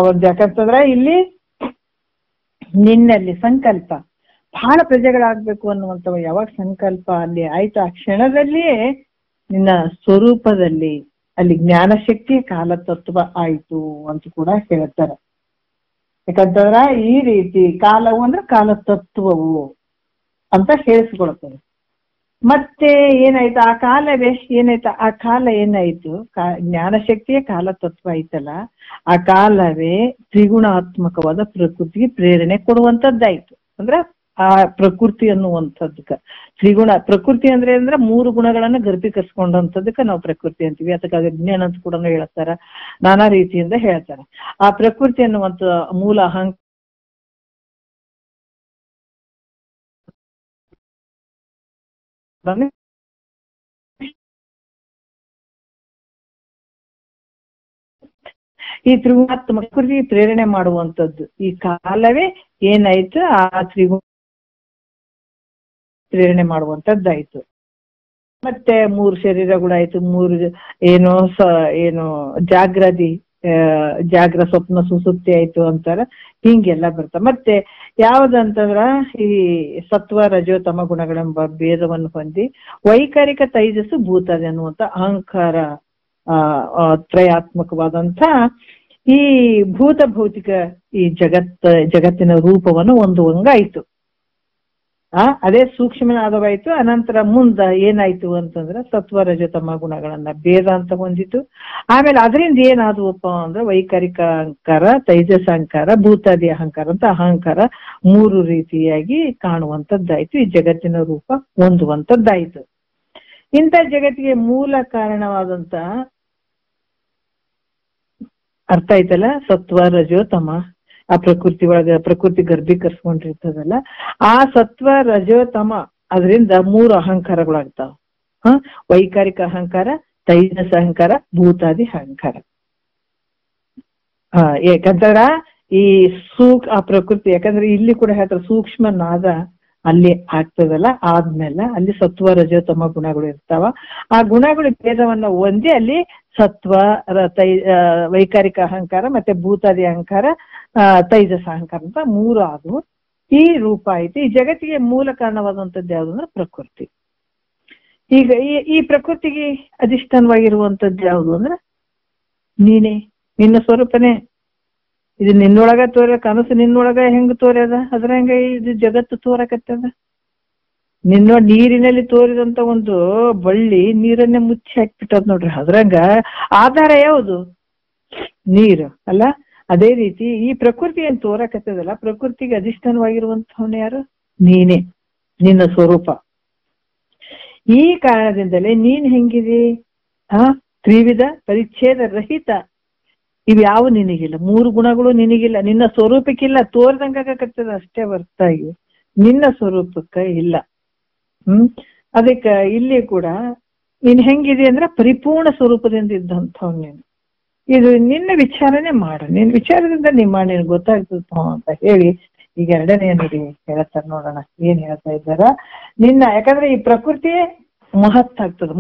ಒಂದು ಯಾಕಂತಂದ್ರ ಇಲ್ಲಿ ನಿನ್ನಲ್ಲಿ ಸಂಕಲ್ಪ ಬಹಳ ಪ್ರಜೆಗಳಾಗ್ಬೇಕು ಅನ್ನುವಂತ ಯಾವಾಗ ಸಂಕಲ್ಪ ಅಲ್ಲಿ ಆಯ್ತು, ಆ ಕ್ಷಣದಲ್ಲಿಯೇ ನಿನ್ನ ಸ್ವರೂಪದಲ್ಲಿ ಅಲ್ಲಿ ಜ್ಞಾನಶಕ್ತಿ ಕಾಲತತ್ವ ಆಯ್ತು ಅಂತ ಕೂಡ ಹೇಳ್ತಾರೆ. ಯಾಕಂತಂದ್ರ ಈ ರೀತಿ ಕಾಲವು ಅಂದ್ರೆ ಕಾಲತತ್ವವು ಅಂತ ಹೇಳಿಸ್ಕೊಳ್ತಾರೆ. ಮತ್ತೆ ಏನಾಯ್ತು ಆ ಕಾಲವೇ ಏನಾಯ್ತು, ಆ ಕಾಲ ಏನಾಯ್ತು ಜ್ಞಾನಶಕ್ತಿಯ ಕಾಲತತ್ವ ಐತಲ್ಲ, ಆ ಕಾಲವೇ ತ್ರಿಗುಣಾತ್ಮಕವಾದ ಪ್ರಕೃತಿಗೆ ಪ್ರೇರಣೆ ಕೊಡುವಂತದ್ದಾಯ್ತು. ಅಂದ್ರ ಆ ಪ್ರಕೃತಿ ಅನ್ನುವಂಥದ್ದಕ್ಕ ಪ್ರಕೃತಿ ಅಂದ್ರೆ 3 ಗುಣಗಳನ್ನ ಗರ್ಭೀಕರಿಸ್ಕೊಂಡಂಥದಕ್ಕ ನಾವು ಪ್ರಕೃತಿ ಅಂತೀವಿ. ಅದಕ್ಕಾಗಿ ವಿಜ್ಞಾನ ಅಂತ ಕೂಡ ಹೇಳ್ತಾರ, ನಾನಾ ರೀತಿಯಿಂದ ಹೇಳ್ತಾರ. ಆ ಪ್ರಕೃತಿ ಅನ್ನುವಂಥ ಮೂಲ ಅಹಂಕಾರ ಈ ತ್ರಿಗುಣಾತ್ಮಕ ಪ್ರಕೃತಿ ಪ್ರೇರಣೆ ಮಾಡುವಂಥದ್ದು. ಈ ಕಾಲವೇ ಏನಾಯ್ತು, ಆ ತ್ರಿಗುಣ ಪ್ರೇರಣೆ ಮಾಡುವಂತದ್ದಾಯ್ತು. ಮತ್ತೆ 3 ಶರೀರಗಳಾಯ್ತು, 3 ಏನು ಜಾಗ್ರತಿ, ಜಾಗ್ರ, ಸ್ವಪ್ನ, ಸುಸುಪ್ತಿ ಆಯ್ತು ಅಂತಾರ. ಹಿಂಗೆಲ್ಲ ಬರ್ತಾವ. ಮತ್ತೆ ಯಾವ್ದಂತಂದ್ರ ಈ ಸತ್ವ ರಜೋ ತಮ ಗುಣಗಳೆಂಬ ಭೇದವನ್ನು ಹೊಂದಿ ವೈಕಾರಿಕ ತೈಜಸ್ಸು ಭೂತಾದಿ ಅನ್ನುವಂತ ಅಹಂಕಾರ ತ್ರಯಾತ್ಮಕವಾದಂಥ ಈ ಭೂತ ಭೌತಿಕ ಈ ಜಗತ್ತಿನ ರೂಪವನ್ನು ಹೊಂದುವಂಗಾಯ್ತು. ಅದೇ ಸೂಕ್ಷ್ಮನಾದವಾಯ್ತು. ಅನಂತರ ಮುಂದ ಏನಾಯ್ತು ಅಂತಂದ್ರೆ ಸತ್ವ ರಜತಮ ಗುಣಗಳನ್ನ ಭೇದ ಅಂತ ಹೊಂದಿತು. ಆಮೇಲೆ ಅದರಿಂದ ಏನಾದವಪ್ಪ ಅಂದ್ರೆ ವೈಕಾರಿಕ ಅಹಂಕಾರ, ತೈಜಸ ಅಹಂಕಾರ, ಭೂತಾದಿ ಅಹಂಕಾರ ಅಂತ ಅಹಂಕಾರ 3 ರೀತಿಯಾಗಿ ಕಾಣುವಂತದ್ದಾಯ್ತು. ಈ ಜಗತ್ತಿನ ರೂಪ ಹೊಂದುವಂತದ್ದಾಯ್ತು. ಇಂಥ ಜಗತ್ತಿಗೆ ಮೂಲ ಕಾರಣವಾದಂತ ಅರ್ಥ ಆಯ್ತಲ್ಲ, ಸತ್ವ ರಜೋ ತಮ, ಆ ಪ್ರಕೃತಿ ಒಳಗ ಪ್ರಕೃತಿ ಗರ್ಭೀಕರಿಸ್ಕೊಂಡಿರ್ತದಲ್ಲ, ಆ ಸತ್ವ ರಜೋ ತಮ ಅದರಿಂದ 3 ಅಹಂಕಾರಗಳಾಗ್ತಾವ. ವೈಕಾರಿಕ ಅಹಂಕಾರ, ತೈಜಸ ಅಹಂಕಾರ, ಭೂತಾದಿ ಅಹಂಕಾರ. ಯಾಕಂದ್ರ ಈ ಆ ಪ್ರಕೃತಿ, ಯಾಕಂದ್ರೆ ಇಲ್ಲಿ ಕೂಡ ಹೇಳ್ತಾರೆ ಸೂಕ್ಷ್ಮ ನಾದ ಅಲ್ಲಿ ಆಗ್ತದಲ್ಲ, ಆದ್ಮೇಲೆ ಅಲ್ಲಿ ಸತ್ವ ರಜೋ ತಮ ಗುಣಗಳು ಇರ್ತಾವ. ಆ ಗುಣಗಳು ಭೇದವನ್ನ ಹೊಂದಿ ಅಲ್ಲಿ ಸತ್ವ ವೈಕಾರಿಕ ಅಹಂಕಾರ ಮತ್ತೆ ಭೂತಾದಿ ಅಹಂಕಾರ, ತೈಜಸ ಅಹಂಕಾರ ಅಂತ 3 ಆದವು. ಈ ರೂಪ ಐತಿ. ಈ ಜಗತ್ತಿಗೆ ಮೂಲ ಕಾರಣವಾದಂಥದ್ದು ಯಾವ್ದು ಅಂದ್ರೆ ಪ್ರಕೃತಿ. ಈಗ ಈ ಪ್ರಕೃತಿಗೆ ಅಧಿಷ್ಠಾನವಾಗಿರುವಂತದ್ದು ಯಾವುದು ಅಂದ್ರೆ ನೀನೇ, ನಿನ್ನ ಸ್ವರೂಪನೇ. ಇದು ನಿನ್ನೊಳಗ ತೋರ ಕನಸು, ನಿನ್ನೊಳಗ ಹೆಂಗ್ ತೋರ್ಯದ ಅದ್ರ ಹೆಂಗ ಇದು ಜಗತ್ತು ತೋರಕತ್ತದ. ನೀರಿನಲ್ಲಿ ತೋರಿದಂತ ಒಂದು ಬಳ್ಳಿ ನೀರನ್ನೇ ಮುಚ್ಚಿ ಹಾಕ್ಬಿಟ್ಟದ ನೋಡ್ರಿ. ಅದ್ರಂಗ ಆಧಾರ ಯಾವುದು? ನೀರು ಅಲ್ಲ. ಅದೇ ರೀತಿ ಈ ಪ್ರಕೃತಿ ಏನ್ ತೋರಕತ್ತದಲ್ಲ, ಪ್ರಕೃತಿಗೆ ಅಧಿಷ್ಠಾನವಾಗಿರುವಂತವನು ಯಾರು? ನೀನೇ, ನಿನ್ನ ಸ್ವರೂಪ. ಈ ಕಾರಣದಿಂದಲೇ ನೀನ್ ಹೆಂಗಿದೆ? ತ್ರಿವಿಧ ಪರಿಚ್ಛೇದ ರಹಿತ. ಇವ್ಯಾವು ನಿನಗಿಲ್ಲ, 3 ಗುಣಗಳು ನಿನಗಿಲ್ಲ, ನಿನ್ನ ಸ್ವರೂಪಕ್ಕಿಲ್ಲ. ತೋರ್ದಂಗಾಗತ್ತದ ಅಷ್ಟೇ ಹೊರತಾಗಿ ನಿನ್ನ ಸ್ವರೂಪಕ್ಕ ಇಲ್ಲ. ಅದಕ್ಕ ಇಲ್ಲಿ ಕೂಡ ನೀನ್ ಹೆಂಗಿದೆ ಅಂದ್ರೆ ಪರಿಪೂರ್ಣ ಸ್ವರೂಪದಿಂದ ಇದ್ದಂಥವ್ ನೀನು. ಇದು ನಿನ್ನ ವಿಚಾರನೆ ಮಾಡ, ನಿನ್ ವಿಚಾರದಿಂದ ನಿಮ್ಮ ನೀನ್ ಗೊತ್ತಾಗ್ತದ ಅಂತ ಹೇಳಿ ಈಗ 2ನೇ ನುಡಿ ಹೇಳ್ತಾರ. ನೋಡೋಣ ಏನ್ ಹೇಳ್ತಾ ಇದ್ದಾರ. ಯಾಕಂದ್ರೆ ಈ ಪ್ರಕೃತಿ ಮಹತ್ ಆಗ್ತದ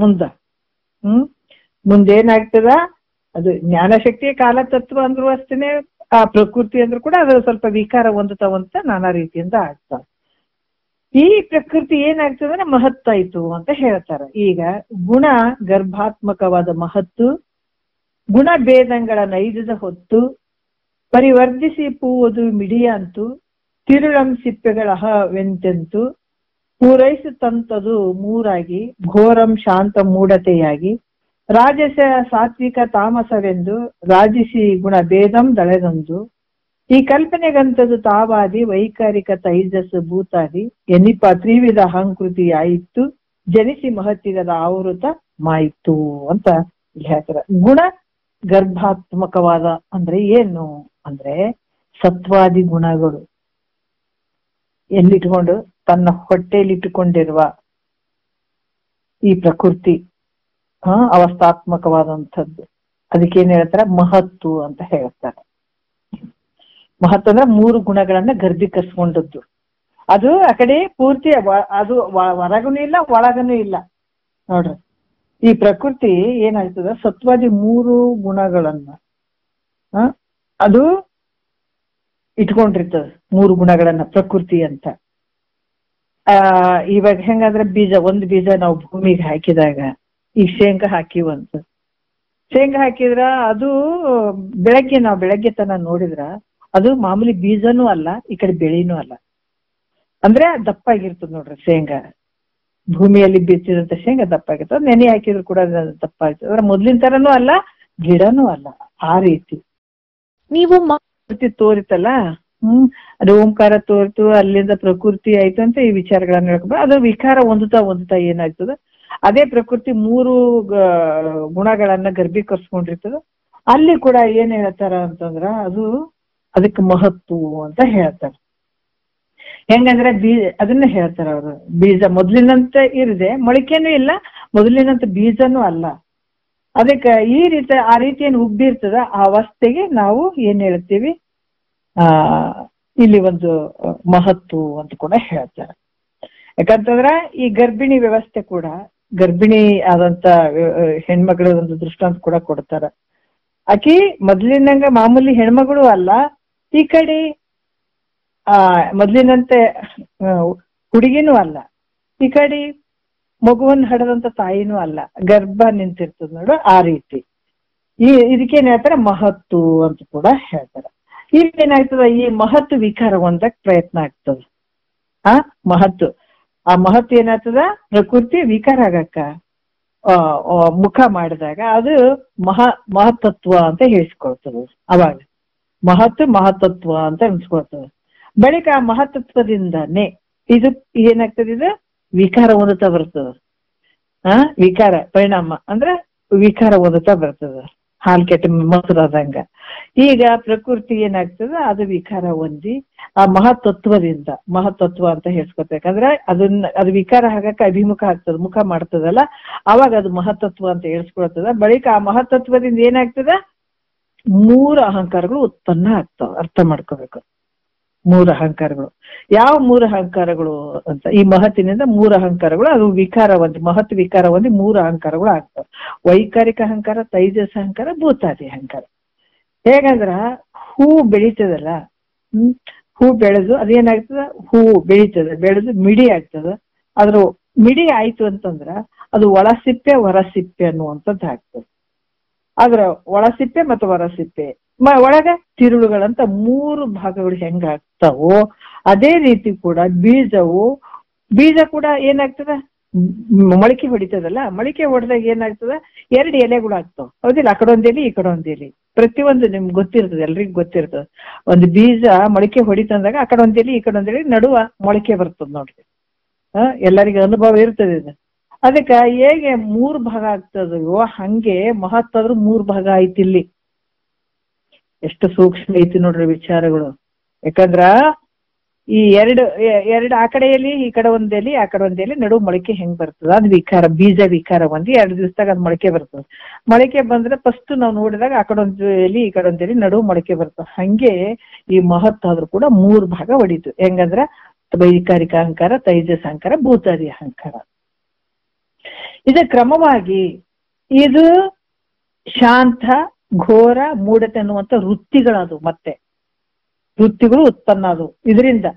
ಮುಂದೇನಾಗ್ತದ, ಅದು ಜ್ಞಾನಶಕ್ತಿಯ ಕಾಲತತ್ವ ಅಂದ್ರೂ ಅಷ್ಟೇನೆ, ಆ ಪ್ರಕೃತಿ ಅಂದ್ರೂ ಕೂಡ ಅದು ಸ್ವಲ್ಪ ವಿಕಾರ ಹೊಂದುತ್ತವಂತ ನಾನಾ ರೀತಿಯಿಂದ ಆಗ್ತಾವ. ಈ ಪ್ರಕೃತಿ ಏನಾಗ್ತದಂದ್ರೆ ಮಹತ್ತಾಯ್ತು ಅಂತ ಹೇಳ್ತಾರ. ಈಗ ಗುಣ ಗರ್ಭಾತ್ಮಕವಾದ ಮಹತ್ತು, ಗುಣ ಭೇದಂಗಳ ನೈಜದ ಹೊತ್ತು, ಪರಿವರ್ಧಿಸಿ ಪೂವುದು ಮಿಡಿಯಂತು, ತಿರುಳಂ ಸಿಪ್ಪೆಗಳ ವೆಂತೆಂತು, ಪೂರೈಸುತ್ತಂತದು 3ಆಗಿ, ಘೋರಂ ಶಾಂತ ಮೂಢತೆಯಾಗಿ, ರಾಜಸ ಸಾತ್ವಿಕ ತಾಮಸವೆಂದು, ರಾಜಿಸಿ ಗುಣ ಭೇದಂ ದಳೆದೊಂದು, ಈ ಕಲ್ಪನೆಗಂತದು ತಾವಾದಿ ವೈಕಾರಿಕ ತೈಜಸ್ ಭೂತಾದಿ ಎನಿಪ ತ್ರಿವಿಧ ಅಹಂಕೃತಿ ಆಯಿತು, ಜನಿಸಿ ಮಹತ್ತಿಗದ ಆವೃತ ಮಾಯಿತು ಅಂತ ಹೇಳ್ತಾರೆ. ಗುಣ ಗರ್ಭಾತ್ಮಕವಾದ ಅಂದ್ರೆ ಏನು ಅಂದ್ರೆ ಸತ್ವಾದಿ ಗುಣಗಳು ಎಲ್ಲಿಟ್ಕೊಂಡು ತನ್ನ ಹೊಟ್ಟೆಯಲ್ಲಿಟ್ಟುಕೊಂಡಿರುವ ಈ ಪ್ರಕೃತಿ ಅವಸ್ಥಾತ್ಮಕವಾದಂಥದ್ದು. ಅದಕ್ಕೇನ್ ಹೇಳ್ತಾರೆ? ಮಹತ್ತು ಅಂತ ಹೇಳ್ತಾರೆ. ಮಹತ್ತು ಅಂದ್ರೆ 3 ಗುಣಗಳನ್ನ ಗರ್ಭೀಕರಿಸ್ಕೊಂಡದ್ದು. ಅದು ಆ ಕಡೆ ಪೂರ್ತಿ ಅದು ಹೊರಗನು ಇಲ್ಲ, ಒಳಗನು ಇಲ್ಲ. ನೋಡ್ರಿ, ಈ ಪ್ರಕೃತಿ ಏನಾಗ್ತದ, ಸತ್ವಾದಿ 3 ಗುಣಗಳನ್ನ ಅದು ಇಟ್ಕೊಂಡಿರ್ತದ. 3 ಗುಣಗಳನ್ನ ಪ್ರಕೃತಿ ಅಂತ. ಇವಾಗ ಹೆಂಗಂದ್ರೆ ಒಂದು ಬೀಜ ನಾವು ಭೂಮಿಗೆ ಹಾಕಿದಾಗ, ಈ ಶೇಂಗಾ ಹಾಕಿವಂತ, ಶೇಂಗಾ ಹಾಕಿದ್ರ ಅದು ಬೆಳಗ್ಗೆ ತನ ನೋಡಿದ್ರ ಅದು ಮಾಮೂಲಿ ಬೀಜನೂ ಅಲ್ಲ, ಈ ಕಡೆ ಬೆಳೆನೂ ಅಲ್ಲ. ಅಂದ್ರೆ ದಪ್ಪ ಆಗಿರ್ತದ ನೋಡ್ರಿ ಶೇಂಗಾ. ಭೂಮಿಯಲ್ಲಿ ಬಿತ್ತಿದಂತ ಶೇಂಗಾ ದಪ್ಪ ಆಗಿರ್ತದ. ನೆನೆ ಹಾಕಿದ್ರು ಕೂಡ ದಪ್ಪ ಆಗ್ತದೆ. ಅಂದ್ರೆ ಮೊದ್ಲಿನ ತರನೂ ಅಲ್ಲ, ಗಿಡನೂ ಅಲ್ಲ. ಆ ರೀತಿ ನೀವು ತೋರಿತಲ್ಲ, ಅದು ಓಂಕಾರ ತೋರಿತು, ಅಲ್ಲಿಂದ ಪ್ರಕೃತಿ ಆಯ್ತು ಅಂತ ಈ ವಿಚಾರಗಳನ್ನ ಹೇಳ್ಕೊಂಡು ಅದು ವಿಕಾರ ಹೊಂದುತ್ತಾ ಏನಾಗ್ತದ, ಅದೇ ಪ್ರಕೃತಿ 3 ಗುಣಗಳನ್ನ ಗರ್ಭೀಕರಿಸ್ಕೊಂಡಿರ್ತದ. ಅಲ್ಲಿ ಕೂಡ ಏನ್ ಹೇಳ್ತಾರ ಅಂತಂದ್ರ ಅದಕ್ಕೆ ಮಹತ್ತು ಅಂತ ಹೇಳ್ತಾರ. ಹೆಂಗಂದ್ರೆ ಅದನ್ನ ಹೇಳ್ತಾರ ಅವರು. ಬೀಜ ಮೊದ್ಲಿನಂತ ಇರದೆ, ಮೊಳಕೆನೂ ಇಲ್ಲ, ಮೊದಲಿನಂತ ಬೀಜನೂ ಅಲ್ಲ. ಅದಕ್ಕೆ ಆ ರೀತಿಯನ್ನು ಉಬ್ಬಿರ್ತದ ಆ ಅವಸ್ಥೆಗೆ ನಾವು ಏನ್ ಹೇಳ್ತೀವಿ, ಇಲ್ಲಿ ಒಂದು ಮಹತ್ತು ಅಂತ ಕೂಡ ಹೇಳ್ತಾರೆ. ಯಾಕಂತಂದ್ರ ಈ ಗರ್ಭಿಣಿ ವ್ಯವಸ್ಥೆ ಕೂಡ, ಗರ್ಭಿಣಿ ಆದಂತ ಹೆಣ್ಮಗಳ ಒಂದು ದೃಷ್ಟಾಂತ ಕೂಡ ಕೊಡ್ತಾರ. ಆಕಿ ಮೊದ್ಲಿನಂಗ ಮಾಮೂಲಿ ಹೆಣ್ಮಗಳು ಅಲ್ಲ, ಈ ಕಡೆ ಮೊದ್ಲಿನಂತೆ ಹುಡುಗಿನೂ ಅಲ್ಲ, ಈ ಕಡೆ ಮಗುವನ್ನ ಹಡದಂತ ತಾಯಿನೂ ಅಲ್ಲ, ಗರ್ಭ ನಿಂತಿರ್ತದ ನೋಡು ಆ ರೀತಿ. ಇದಕ್ಕೇನ್ ಹೇಳ್ತಾರ, ಮಹತ್ತು ಅಂತ ಕೂಡ ಹೇಳ್ತಾರ. ಈಗ ಏನಾಗ್ತದ, ಈ ಮಹತ್ತು ವಿಕಾರ ಹೊಂದಕ್ ಪ್ರಯತ್ನ ಆಗ್ತದ. ಆ ಮಹತ್ತು ಏನಾಗ್ತದ, ಪ್ರಕೃತಿ ವಿಕಾರ ಆಗಕ್ಕ ಮುಖ ಮಾಡಿದಾಗ ಅದು ಮಹತ್ತತ್ವ ಅಂತ ಹೇಳಿಸ್ಕೊಳ್ತದ. ಅವಾಗ ಮಹತ್ತತ್ವ ಅಂತ ಅನ್ಸ್ಕೊಳ್ತದ. ಬಳಿಕ ಆ ಮಹತ್ತತ್ವದಿಂದಾನೇ ಇದು ಏನಾಗ್ತದೆ, ಇದು ವಿಕಾರ ಹೊಂದುತ್ತಾ ಬರ್ತದ. ವಿಕಾರ ಪರಿಣಾಮ ಅಂದ್ರೆ ವಿಕಾರ ಹೊಂದುತ್ತಾ ಬರ್ತದ, ಹಾಲ್ ಕೆಟ್ಟ ಮೊಸರಾದಂಗ. ಈಗ ಪ್ರಕೃತಿ ಏನಾಗ್ತದ, ಅದು ವಿಕಾರ ಹೊಂದಿ ಆ ಮಹತ್ತತ್ವ ಅಂತ ಹೇಳ್ಸ್ಕೊಬೇಕಂದ್ರೆ ಅದು ವಿಕಾರ ಆಗಕ್ಕೆ ಅಭಿಮುಖ ಆಗ್ತದ, ಮುಖ ಮಾಡ್ತದಲ್ಲ, ಅವಾಗ ಅದು ಮಹತ್ತತ್ವ ಅಂತ ಹೇಳ್ಸ್ಕೊಳ್ತದ. ಬಳಿಕ ಆ ಮಹತ್ತತ್ವದಿಂದ ಏನಾಗ್ತದ, 3 ಅಹಂಕಾರಗಳು ಉತ್ಪನ್ನ ಆಗ್ತಾವ. ಅರ್ಥ ಮಾಡ್ಕೋಬೇಕು. 3 ಅಹಂಕಾರಗಳು ಯಾವ 3 ಅಹಂಕಾರಗಳು ಅಂತ, ಈ ಮಹತ್ತಿನಿಂದ 3 ಅಹಂಕಾರಗಳು, ಅದು ವಿಕಾರ ಹೊಂದಿ, ಮಹತ್ ವಿಕಾರ ಹೊಂದಿ 3 ಅಹಂಕಾರಗಳು ಆಗ್ತಾವ. ವೈಕಾರಿಕ ಅಹಂಕಾರ, ತೈಜಸ ಅಹಂಕಾರ, ಭೂತಾದಿ ಅಹಂಕಾರ. ಹೇಗಂದ್ರ ಹೂ ಬೆಳೀತದಲ್ಲ, ಹೂ ಬೆಳೆದು ಅದೇನಾಗ್ತದ, ಹೂ ಬೆಳೆದು ಮಿಡಿ ಆಗ್ತದ. ಅದ್ರ ಮಿಡಿ ಆಯ್ತು ಅಂತಂದ್ರ ಅದು ಒಳಸಿಪ್ಪೆ ಹೊರಸಿಪ್ಪೆ ಅನ್ನುವಂಥದ್ದು ಆಗ್ತದೆ. ಆದ್ರ ಒಳಸಿಪ್ಪೆ ಮತ್ತು ಹೊರಸಿಪ್ಪೆ ಒಳಗ ತಿರುಳುಗಳಂತ 3 ಭಾಗಗಳು ಹೆಂಗ ಆಗ್ತಾವೋ ಅದೇ ರೀತಿ ಕೂಡ ಬೀಜ ಕೂಡ ಏನಾಗ್ತದ, ಮೊಳಕೆ ಹೊಡಿತದಲ್ಲ, ಮೊಳಕೆ ಹೊಡೆದಾಗ ಏನಾಗ್ತದ, 2 ಎಲೆಗಳು ಆಗ್ತಾವ. ಹೌದಿಲ್ಲ, ಆ ಕಡೆ ಒಂದೇಲಿ ಈ ಕಡೆ ಒಂದೇಲಿ. ಪ್ರತಿಯೊಂದು ನಿಮ್ಗೆ ಗೊತ್ತಿರ್ತದೆ, ಎಲ್ರಿಗೂ ಗೊತ್ತಿರ್ತದೆ. ಒಂದು ಬೀಜ ಮೊಳಕೆ ಹೊಡಿತಂದಾಗ ಆ ಕಡೆ ಒಂದೇಲಿ ಈ ಕಡೆ ಒಂದೇಲಿ ನಡುವ ಮೊಳಕೆ ಬರ್ತದ ನೋಡ್ರಿ. ಎಲ್ಲರಿಗೂ ಅನುಭವ ಇರ್ತದೆ ಇದು. ಅದಕ್ಕೆ ಹೇಗೆ 3 ಭಾಗ ಆಗ್ತದೋ ಹಂಗೆ ಮಹತ್ತಾದ್ರೂ 3 ಭಾಗ ಆಯ್ತು. ಇಲ್ಲಿ ಎಷ್ಟು ಸೂಕ್ಷ್ಮ ಐತಿ ನೋಡ್ರಿ ವಿಚಾರಗಳು. ಯಾಕಂದ್ರ ಈ ಎರಡು ಆ ಕಡೆಯಲ್ಲಿ ಈ ಕಡೆ ಒಂದೇಲಿ ಆ ಕಡೆ ಒಂದೇಲಿ ನಡುವು ಮೊಳಕೆ ಹೆಂಗ್ ಬರ್ತದ, ಅದು ವಿಕಾರ, ಬೀಜ ವಿಕಾರ ಹೊಂದಿ 2 ದಿವಸದಾಗ ಅದು ಮೊಳಕೆ ಬರ್ತದ. ಮೊಳಕೆ ಬಂದ್ರೆ ಫಸ್ಟ್ ನಾವು ನೋಡಿದಾಗ ಆ ಕಡೆ ಒಂದೇಲಿ ಈ ಕಡೆ ಒಂದೇಲಿ ನಡುವು ಮೊಳಕೆ ಬರ್ತದ. ಹಂಗೆ ಈ ಮಹತ್ತಾದ್ರೂ ಕೂಡ 3 ಭಾಗ ಹೊಡಿತು. ಹೆಂಗಂದ್ರ ವೈಕಾರಿಕ ಅಹಂಕಾರ, ತೈಜಸ ಅಹಂಕಾರ, ಭೂತಾದಿ ಅಹಂಕಾರ. ಇದು ಕ್ರಮವಾಗಿ ಇದು ಶಾಂತ, ಘೋರ, ಮೂಢತೆ ಅನ್ನುವಂಥ ವೃತ್ತಿಗಳದು. ಮತ್ತೆ ವೃತ್ತಿಗಳು ಉತ್ಪನ್ನ ಅದು. ಇದರಿಂದ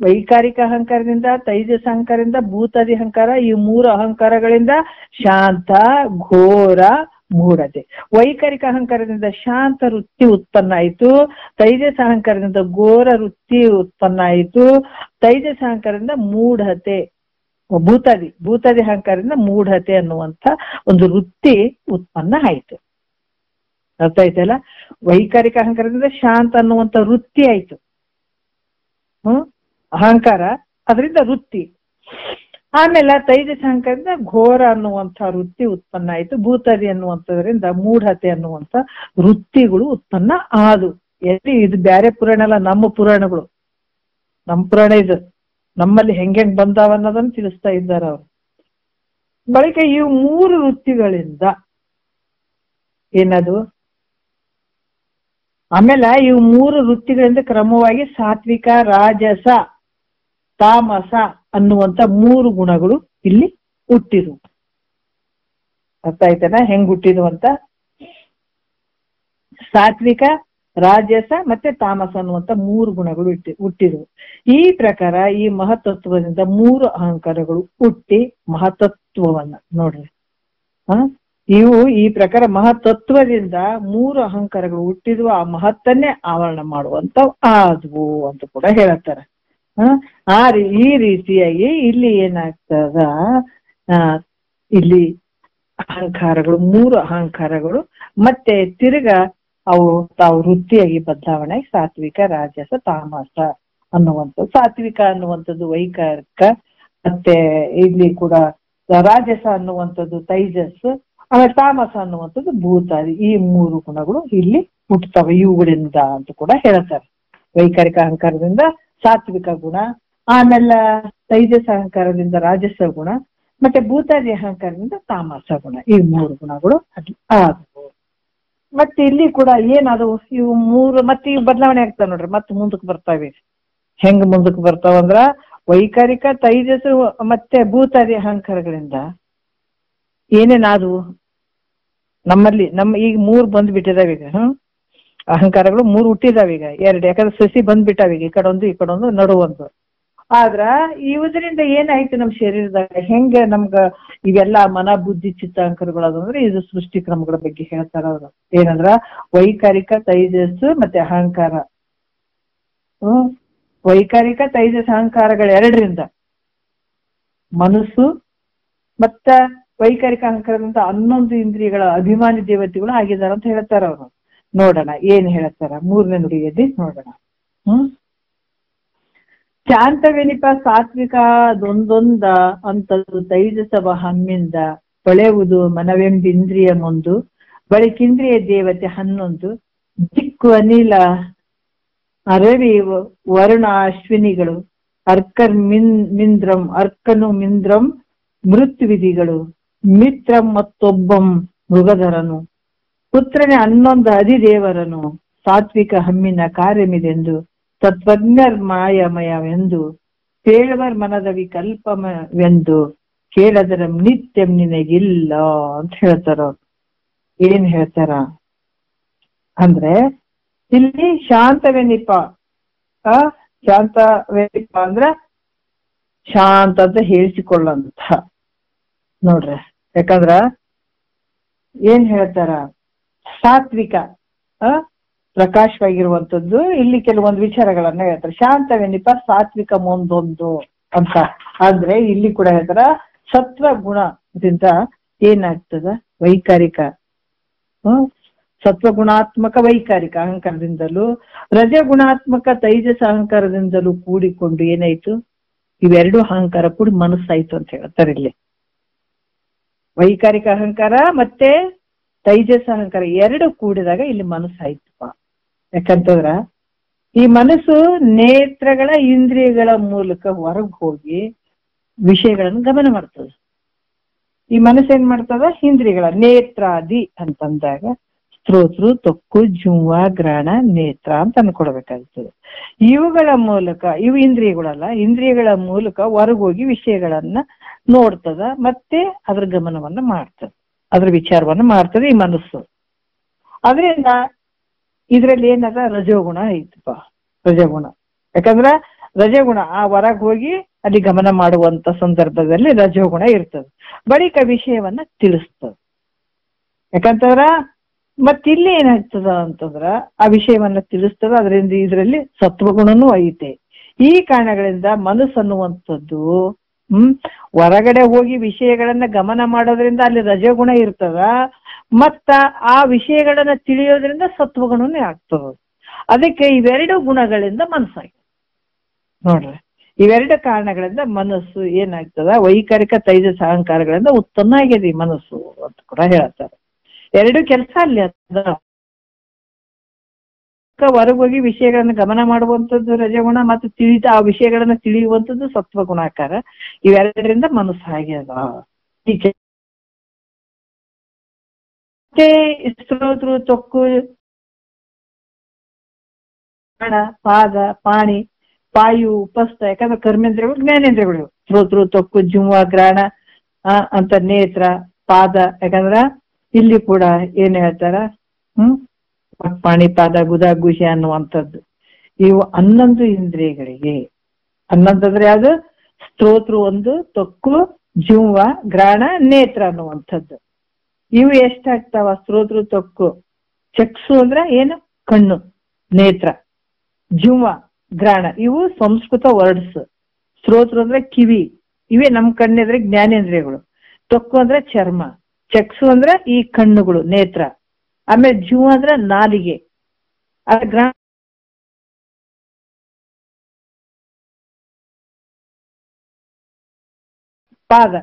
ವೈಕಾರಿಕ ಅಹಂಕಾರದಿಂದ, ತೈಜಸ ಅಹಂಕಾರದಿಂದ, ಭೂತಾದಿ ಅಹಂಕಾರ, ಈ 3 ಅಹಂಕಾರಗಳಿಂದ ಶಾಂತ, ಘೋರ, ಮೂಢತೆ. ವೈಕಾರಿಕ ಅಹಂಕಾರದಿಂದ ಶಾಂತ ವೃತ್ತಿ ಉತ್ಪನ್ನ ಆಯಿತು, ತೈಜಸ ಅಹಂಕಾರದಿಂದ ಘೋರ ವೃತ್ತಿ ಉತ್ಪನ್ನ ಆಯಿತು, ತೈಜಸ ಅಹಂಕಾರದಿಂದ ಮೂಢತೆ, ಭೂತಾದಿ ಅಹಂಕಾರದಿಂದ ಮೂಢತೆ ಅನ್ನುವಂಥ ಒಂದು ವೃತ್ತಿ ಉತ್ಪನ್ನ ಆಯ್ತು. ಅರ್ಥ ಆಯ್ತಲ್ಲ? ವೈಕಾರಿಕ ಅಹಂಕಾರದಿಂದ ಶಾಂತ ಅನ್ನುವಂಥ ವೃತ್ತಿ ಆಯ್ತು. ಅಹಂಕಾರ, ಅದರಿಂದ ವೃತ್ತಿ. ಆಮೇಲೆ ತೈಜಸ ಅಹಂಕಾರದಿಂದ ಘೋರ ಅನ್ನುವಂಥ ವೃತ್ತಿ ಉತ್ಪನ್ನ ಆಯ್ತು. ಭೂತಾದಿ ಅನ್ನುವಂಥದ್ರಿಂದ ಮೂಢತೆ ಅನ್ನುವಂಥ ವೃತ್ತಿಗಳು ಉತ್ಪನ್ನ ಆದು. ಇದು ಬ್ಯಾರೆ ಪುರಾಣ ಅಲ್ಲ, ನಮ್ಮ ಪುರಾಣಗಳು, ನಮ್ಮ ಪುರಾಣ ಇದು. ನಮ್ಮಲ್ಲಿ ಹೆಂಗ್ ಬಂದಾವ ಅನ್ನೋದನ್ನ ತಿಳಿಸ್ತಾ ಇದ್ದಾರೆ ಅವರು. ಬಳಿಕ ಈ 3 ವೃತ್ತಿಗಳಿಂದ ಏನದು, ಆಮೇಲೆ ಈ 3 ವೃತ್ತಿಗಳಿಂದ ಕ್ರಮವಾಗಿ ಸಾತ್ವಿಕ, ರಾಜಸ, ತಾಮಸ ಅನ್ನುವಂತ 3 ಗುಣಗಳು ಇಲ್ಲಿ ಹುಟ್ಟಿದ್ವು. ಅರ್ಥ ಆಯ್ತನ ಹೆಂಗ್ ಹುಟ್ಟಿದ್ವು ಅಂತ? ಸಾತ್ವಿಕ, ರಾಜಸ ಮತ್ತೆ ತಾಮಸ ಅನ್ನುವಂತ 3 ಗುಣಗಳು ಹುಟ್ಟಿದ್ವು. ಈ ಪ್ರಕಾರ ಈ ಮಹತ್ತತ್ವದಿಂದ 3 ಅಹಂಕಾರಗಳು ಹುಟ್ಟಿ ಮಹತ್ತತ್ವವನ್ನ ನೋಡ್ರಿ. ಇವು ಈ ಪ್ರಕಾರ ಮಹತ್ತತ್ವದಿಂದ 3 ಅಹಂಕಾರಗಳು ಹುಟ್ಟಿದ್ವು. ಆ ಮಹತ್ತನ್ನೇ ಆವರಣ ಮಾಡುವಂತ ಆದ್ವು ಅಂತ ಕೂಡ ಹೇಳತ್ತಾರ. ಈ ರೀತಿಯಾಗಿ ಇಲ್ಲಿ ಏನಾಗ್ತದ, ಇಲ್ಲಿ ಅಹಂಕಾರಗಳು 3 ಅಹಂಕಾರಗಳು ಮತ್ತೆ ತಿರ್ಗಾ ಅವು ತಾವು ವೃತ್ತಿಯಾಗಿ ಬದಲಾವಣೆ, ಸಾತ್ವಿಕ, ರಾಜಸ, ತಾಮಸ ಅನ್ನುವಂಥದ್ದು. ಸಾತ್ವಿಕ ಅನ್ನುವಂಥದ್ದು ವೈಕಾರಿಕ, ಮತ್ತೆ ಇಲ್ಲಿ ಕೂಡ ರಾಜಸ ಅನ್ನುವಂಥದ್ದು ತೈಜಸ್, ಆಮೇಲೆ ತಾಮಸ ಅನ್ನುವಂಥದ್ದು ಭೂತಾದಿ. ಈ 3 ಗುಣಗಳು ಇಲ್ಲಿ ಹುಟ್ಟುತ್ತವೆ ಇವುಗಳಿಂದ ಅಂತ ಕೂಡ ಹೇಳ್ತಾರೆ. ವೈಕಾರಿಕ ಅಹಂಕಾರದಿಂದ ಸಾತ್ವಿಕ ಗುಣ, ಆಮೇಲೆ ತೈಜಸ ಅಹಂಕಾರದಿಂದ ರಾಜಸ ಗುಣ, ಮತ್ತೆ ಭೂತಾದಿ ಅಹಂಕಾರದಿಂದ ತಾಮಸ ಗುಣ, ಈ 3 ಗುಣಗಳು ಆದವು. ಮತ್ತೆ ಇಲ್ಲಿ ಕೂಡ ಏನಾದವು ಇವು 3 ಮತ್ತೆ ಇವು ಬದಲಾವಣೆ ಆಗ್ತಾವ ನೋಡ್ರಿ, ಮತ್ತೆ ಮುಂದಕ್ಕೆ ಬರ್ತಾವೆ. ಹೆಂಗ್ ಮುಂದಕ್ಕೆ ಬರ್ತಾವಂದ್ರ ವೈಕಾರಿಕ ತೈಜಸ್ಸು ಮತ್ತೆ ಭೂತಾದಿ ಅಹಂಕಾರಗಳಿಂದ ಏನೇನಾದವು ನಮ್ಮಲ್ಲಿ. ಈಗ 3 ಬಂದ್ಬಿಟ್ಟಿದಾವ ಈಗ. ಅಹಂಕಾರಗಳು 3 ಹುಟ್ಟಿದಾವ ಈಗ, 2 ಯಾಕಂದ್ರೆ ಸಸಿ ಬಂದ್ಬಿಟ್ಟಾವೀಗ, ಈ ಕಡೊಂದು ಈ ಕಡೊಂದು ನಡುವೊಂದು. ಆದ್ರ ಇವುದರಿಂದ ಏನಾಯ್ತು ನಮ್ಮ ಶರೀರದಾಗ, ಹೆಂಗ ನಮ್ಗ ಇವೆಲ್ಲ ಮನ ಬುದ್ಧಿ ಚಿತ್ತಾಂಕರಗಳಾದಂದ್ರೆ ಇದು ಸೃಷ್ಟಿ ಕ್ರಮಗಳ ಬಗ್ಗೆ ಹೇಳ್ತಾರ ಅವ್ರು. ಏನಂದ್ರ ವೈಕಾರಿಕ ತೈಜಸ್ಸು ಮತ್ತೆ ಅಹಂಕಾರ. ವೈಕಾರಿಕ ತೈಜಸ್ ಅಹಂಕಾರಗಳ 2ರಿಂದ ಮನಸ್ಸು ಮತ್ತ ವೈಕಾರಿಕ ಅಹಂಕಾರದಿಂದ 11 ಇಂದ್ರಿಯಗಳ ಅಭಿಮಾನಿ ದೇವತೆಗಳು ಆಗಿದಾರ ಅಂತ ಹೇಳ್ತಾರ ಅವರು. ನೋಡೋಣ ಏನ್ ಹೇಳ್ತಾರ 3ನೇ ನುಡಿಯಲ್ಲಿ ನೋಡೋಣ. ಶಾಂತವೆನಿಪ ಸಾತ್ವಿಕ ಅದೊಂದೊಂದ ಅಂತದ್ದು ತೈಜಸವ ಹಮ್ಮಿಂದ ಹೊಳೆವುದು ಮನವೆಂಬಿಂದ್ರಿಯ ಮುಂದು ಬಳಿಕಿಂದ್ರಿಯ ದೇವತೆ 11 ದಿಕ್ಕು ಅನಿಲ ಅರವಿ ವರುಣ ಅಶ್ವಿನಿಗಳು ಮಿಂದ್ರಂ ಅರ್ಕನು ಮಿಂದ್ರಂ ಮೃತ್ಯುವಿಧಿಗಳು ಮಿತ್ರಂ ಮತ್ತೊಬ್ಬಂ ಮೃಗಧರನು ಪುತ್ರನೇ 11 ಅಧಿದೇವರನು ಸಾತ್ವಿಕ ಹಮ್ಮಿನ ಕಾರ್ಯಮಿದೆಂದು ತತ್ವಜ್ಞರ್ಮಾಯಮಯವೆಂದು ಕೇಳುವರ್ ಮನದ ವಿಕಲ್ಪವೆಂದು ಕೇಳದರ ನಿತ್ಯಂ ನಿನಗಿಲ್ಲ ಅಂತ ಹೇಳ್ತಾರ. ಏನ್ ಹೇಳ್ತಾರ ಅಂದ್ರೆ ಇಲ್ಲಿ ಶಾಂತವೆನಿಪ, ಶಾಂತವೆನಿಪ ಅಂದ್ರ ಶಾಂತ ಅಂತ ಹೇಳಿಸಿಕೊಳ್ಳಂತ ನೋಡ್ರಿ. ಯಾಕಂದ್ರ ಏನ್ ಹೇಳ್ತಾರ ಸಾತ್ವಿಕ ಪ್ರಕಾಶವಾಗಿರುವಂತದ್ದು. ಇಲ್ಲಿ ಕೆಲವೊಂದು ವಿಚಾರಗಳನ್ನ ಹೇಳ್ತಾರೆ. ಶಾಂತವೆನಿಪ ಸಾತ್ವಿಕ ಮುಂದೊಂದು ಅಂತ ಅಂದ್ರೆ ಇಲ್ಲಿ ಕೂಡ ಹೇಳ್ತಾರ ಸತ್ವ ಗುಣದಿಂದ ಏನಾಗ್ತದ ವೈಕಾರಿಕ ಸತ್ವಗುಣಾತ್ಮಕ ವೈಕಾರಿಕ ಅಹಂಕಾರದಿಂದಲೂ ರಜಗುಣಾತ್ಮಕ ತೈಜಸ ಅಹಂಕಾರದಿಂದಲೂ ಕೂಡಿಕೊಂಡು ಏನಾಯ್ತು ಇವೆರಡು ಅಹಂಕಾರ ಕೂಡಿ ಮನಸ್ಸಾಯ್ತು ಅಂತ ಹೇಳ್ತಾರೆ ಇಲ್ಲಿ. ವೈಕಾರಿಕ ಅಹಂಕಾರ ಮತ್ತೆ ತೈಜಸ ಅಹಂಕಾರ 2 ಕೂಡಿದಾಗ ಇಲ್ಲಿ ಮನಸ್ಸಾಯ್ತಪ್ಪ. ಯಾಕಂತಂದ್ರ ಈ ಮನಸ್ಸು ನೇತ್ರಗಳ ಇಂದ್ರಿಯಗಳ ಮೂಲಕ ಹೊರಗೆ ಹೋಗಿ ವಿಷಯಗಳನ್ನು ಗಮನ ಮಾಡ್ತದೆ. ಈ ಮನಸ್ಸು ಏನ್ ಮಾಡ್ತದ ಇಂದ್ರಿಯಗಳ ನೇತ್ರಾದಿ ಅಂತಂದಾಗ ಸ್ತೋತ್ರ ತೊಕ್ಕು ಜುವ್ವ ಗ್ರಹಣ ನೇತ್ರ ಅಂತ ಅನ್ಕೊಡ್ಬೇಕಾಗ್ತದೆ. ಇವುಗಳ ಮೂಲಕ ಇವು ಇಂದ್ರಿಯಗಳಲ್ಲ, ಇಂದ್ರಿಯಗಳ ಮೂಲಕ ಹೊರಗೋಗಿ ವಿಷಯಗಳನ್ನ ನೋಡ್ತದ ಮತ್ತೆ ಅದ್ರ ಗಮನವನ್ನ ಮಾಡ್ತದೆ, ಅದ್ರ ವಿಚಾರವನ್ನ ಮಾಡ್ತದೆ ಈ ಮನಸ್ಸು. ಅದರಿಂದ ಇದ್ರಲ್ಲಿ ಏನದ ರಜೋಗುಣ ಐತಪ್ಪ, ರಜಗುಣ. ಯಾಕಂದ್ರ ರಜಗುಣ ಆ ಹೊರಗೆ ಹೋಗಿ ಅಲ್ಲಿ ಗಮನ ಮಾಡುವಂತ ಸಂದರ್ಭದಲ್ಲಿ ರಜೋಗುಣ ಇರ್ತದೆ, ಬಳಿಕ ವಿಷಯವನ್ನ ತಿಳಿಸ್ತದ. ಯಾಕಂತಂದ್ರ ಮತ್ತಿಲ್ಲಿ ಏನಾಗ್ತದ ಅಂತಂದ್ರ ಆ ವಿಷಯವನ್ನ ತಿಳಿಸ್ತದ, ಅದರಿಂದ ಇದರಲ್ಲಿ ಸತ್ವಗುಣನೂ ಐತೆ. ಈ ಕಾರಣಗಳಿಂದ ಮನಸ್ಸನ್ನುವಂಥದ್ದು ಹೊರಗಡೆ ಹೋಗಿ ವಿಷಯಗಳನ್ನ ಗಮನ ಮಾಡೋದ್ರಿಂದ ಅಲ್ಲಿ ರಜಗುಣ ಇರ್ತದ, ಮತ್ತ ಆ ವಿಷಯಗಳನ್ನ ತಿಳಿಯೋದ್ರಿಂದ ಸತ್ವಗುಣನೇ ಆಗ್ತದ. ಅದಕ್ಕೆ ಇವೆರಡು ಗುಣಗಳಿಂದ ಮನಸ್ಸಾಗಿ ನೋಡ್ರಿ, ಇವೆರಡು ಕಾರಣಗಳಿಂದ ಮನಸ್ಸು ಏನಾಗ್ತದ ವೈಕಾರಿಕ ತೈಜಸ ಅಹಂಕಾರಗಳಿಂದ ಉತ್ಪನ್ನ ಆಗಿದೆ ಈ ಮನಸ್ಸು ಅಂತ ಕೂಡ ಹೇಳ್ತಾರೆ. 2 ಕೆಲಸ ಅಲ್ಲಿ ಅದ. ಹೊರಗೋಗಿ ವಿಷಯಗಳನ್ನ ಗಮನ ಮಾಡುವಂಥದ್ದು ರಜಗುಣ ಮತ್ತು ಆ ವಿಷಯಗಳನ್ನ ತಿಳಿಯುವಂಥದ್ದು ಸತ್ವಗುಣಾಕಾರ. ಇವೆರಡರಿಂದ ಮನಸ್ಸು ಹಾಗೆ ಅದ. ಸ್ತೋತ್ರ ತೊಕ್ಕು ಪಾದ ಪಾಣಿ ಪಾಯು ಉಪಸ್ಥ, ಯಾಕಂದ್ರೆ ಕರ್ಮೇಂದ್ರಿಯಗಳು ಜ್ಞಾನೇಂದ್ರಿಯಗಳು. ಸ್ತೋತ್ರ ತೊಕ್ಕು ಜುವ್ವ ಗ್ರಾಣ ಅಂತ ನೇತ್ರ ಪಾದ. ಯಾಕಂದ್ರ ಇಲ್ಲಿ ಕೂಡ ಏನ್ ಹೇಳ್ತಾರ ಪಾಣಿಪಾದ ಗುದ ಗುಷ ಅನ್ನುವಂಥದ್ದು. ಇವು 11 ಇಂದ್ರಿಯಗಳಿಗೆ. 11 ಅಂದ್ರೆ ಯಾವ್ದು? ಸ್ತೋತ್ರ 1, ತೊಕ್ಕು ಜುವ್ವ ಗ್ರಾಣ ನೇತ್ರ ಅನ್ನುವಂಥದ್ದು. ಇವು ಎಷ್ಟಾಗ್ತಾವ? ಸ್ತೋತ್ರ ತೊಕ್ಕು ಚಕ್ಷು ಅಂದ್ರೆ ಏನು ಕಣ್ಣು, ನೇತ್ರ, ಜುವ್ವ ಗ್ರಾಣ ಇವು ಸಂಸ್ಕೃತ ವರ್ಡ್ಸ್. ಸ್ತೋತ್ರ ಅಂದ್ರೆ ಕಿವಿ, ಇವೇ ನಮ್ ಕಣ್ಣಿದ್ರೆ ಜ್ಞಾನೇಂದ್ರಿಯಗಳು. ತೊಕ್ಕು ಅಂದ್ರೆ ಚರ್ಮ, ಚಕ್ಷು ಅಂದ್ರೆ ಈ ಕಣ್ಣುಗಳು ನೇತ್ರ, ಆಮೇಲೆ ಜುವ್ವ ಅಂದ್ರೆ ನಾಲಿಗೆ, ಗ್ರಾಣ ಪಾದ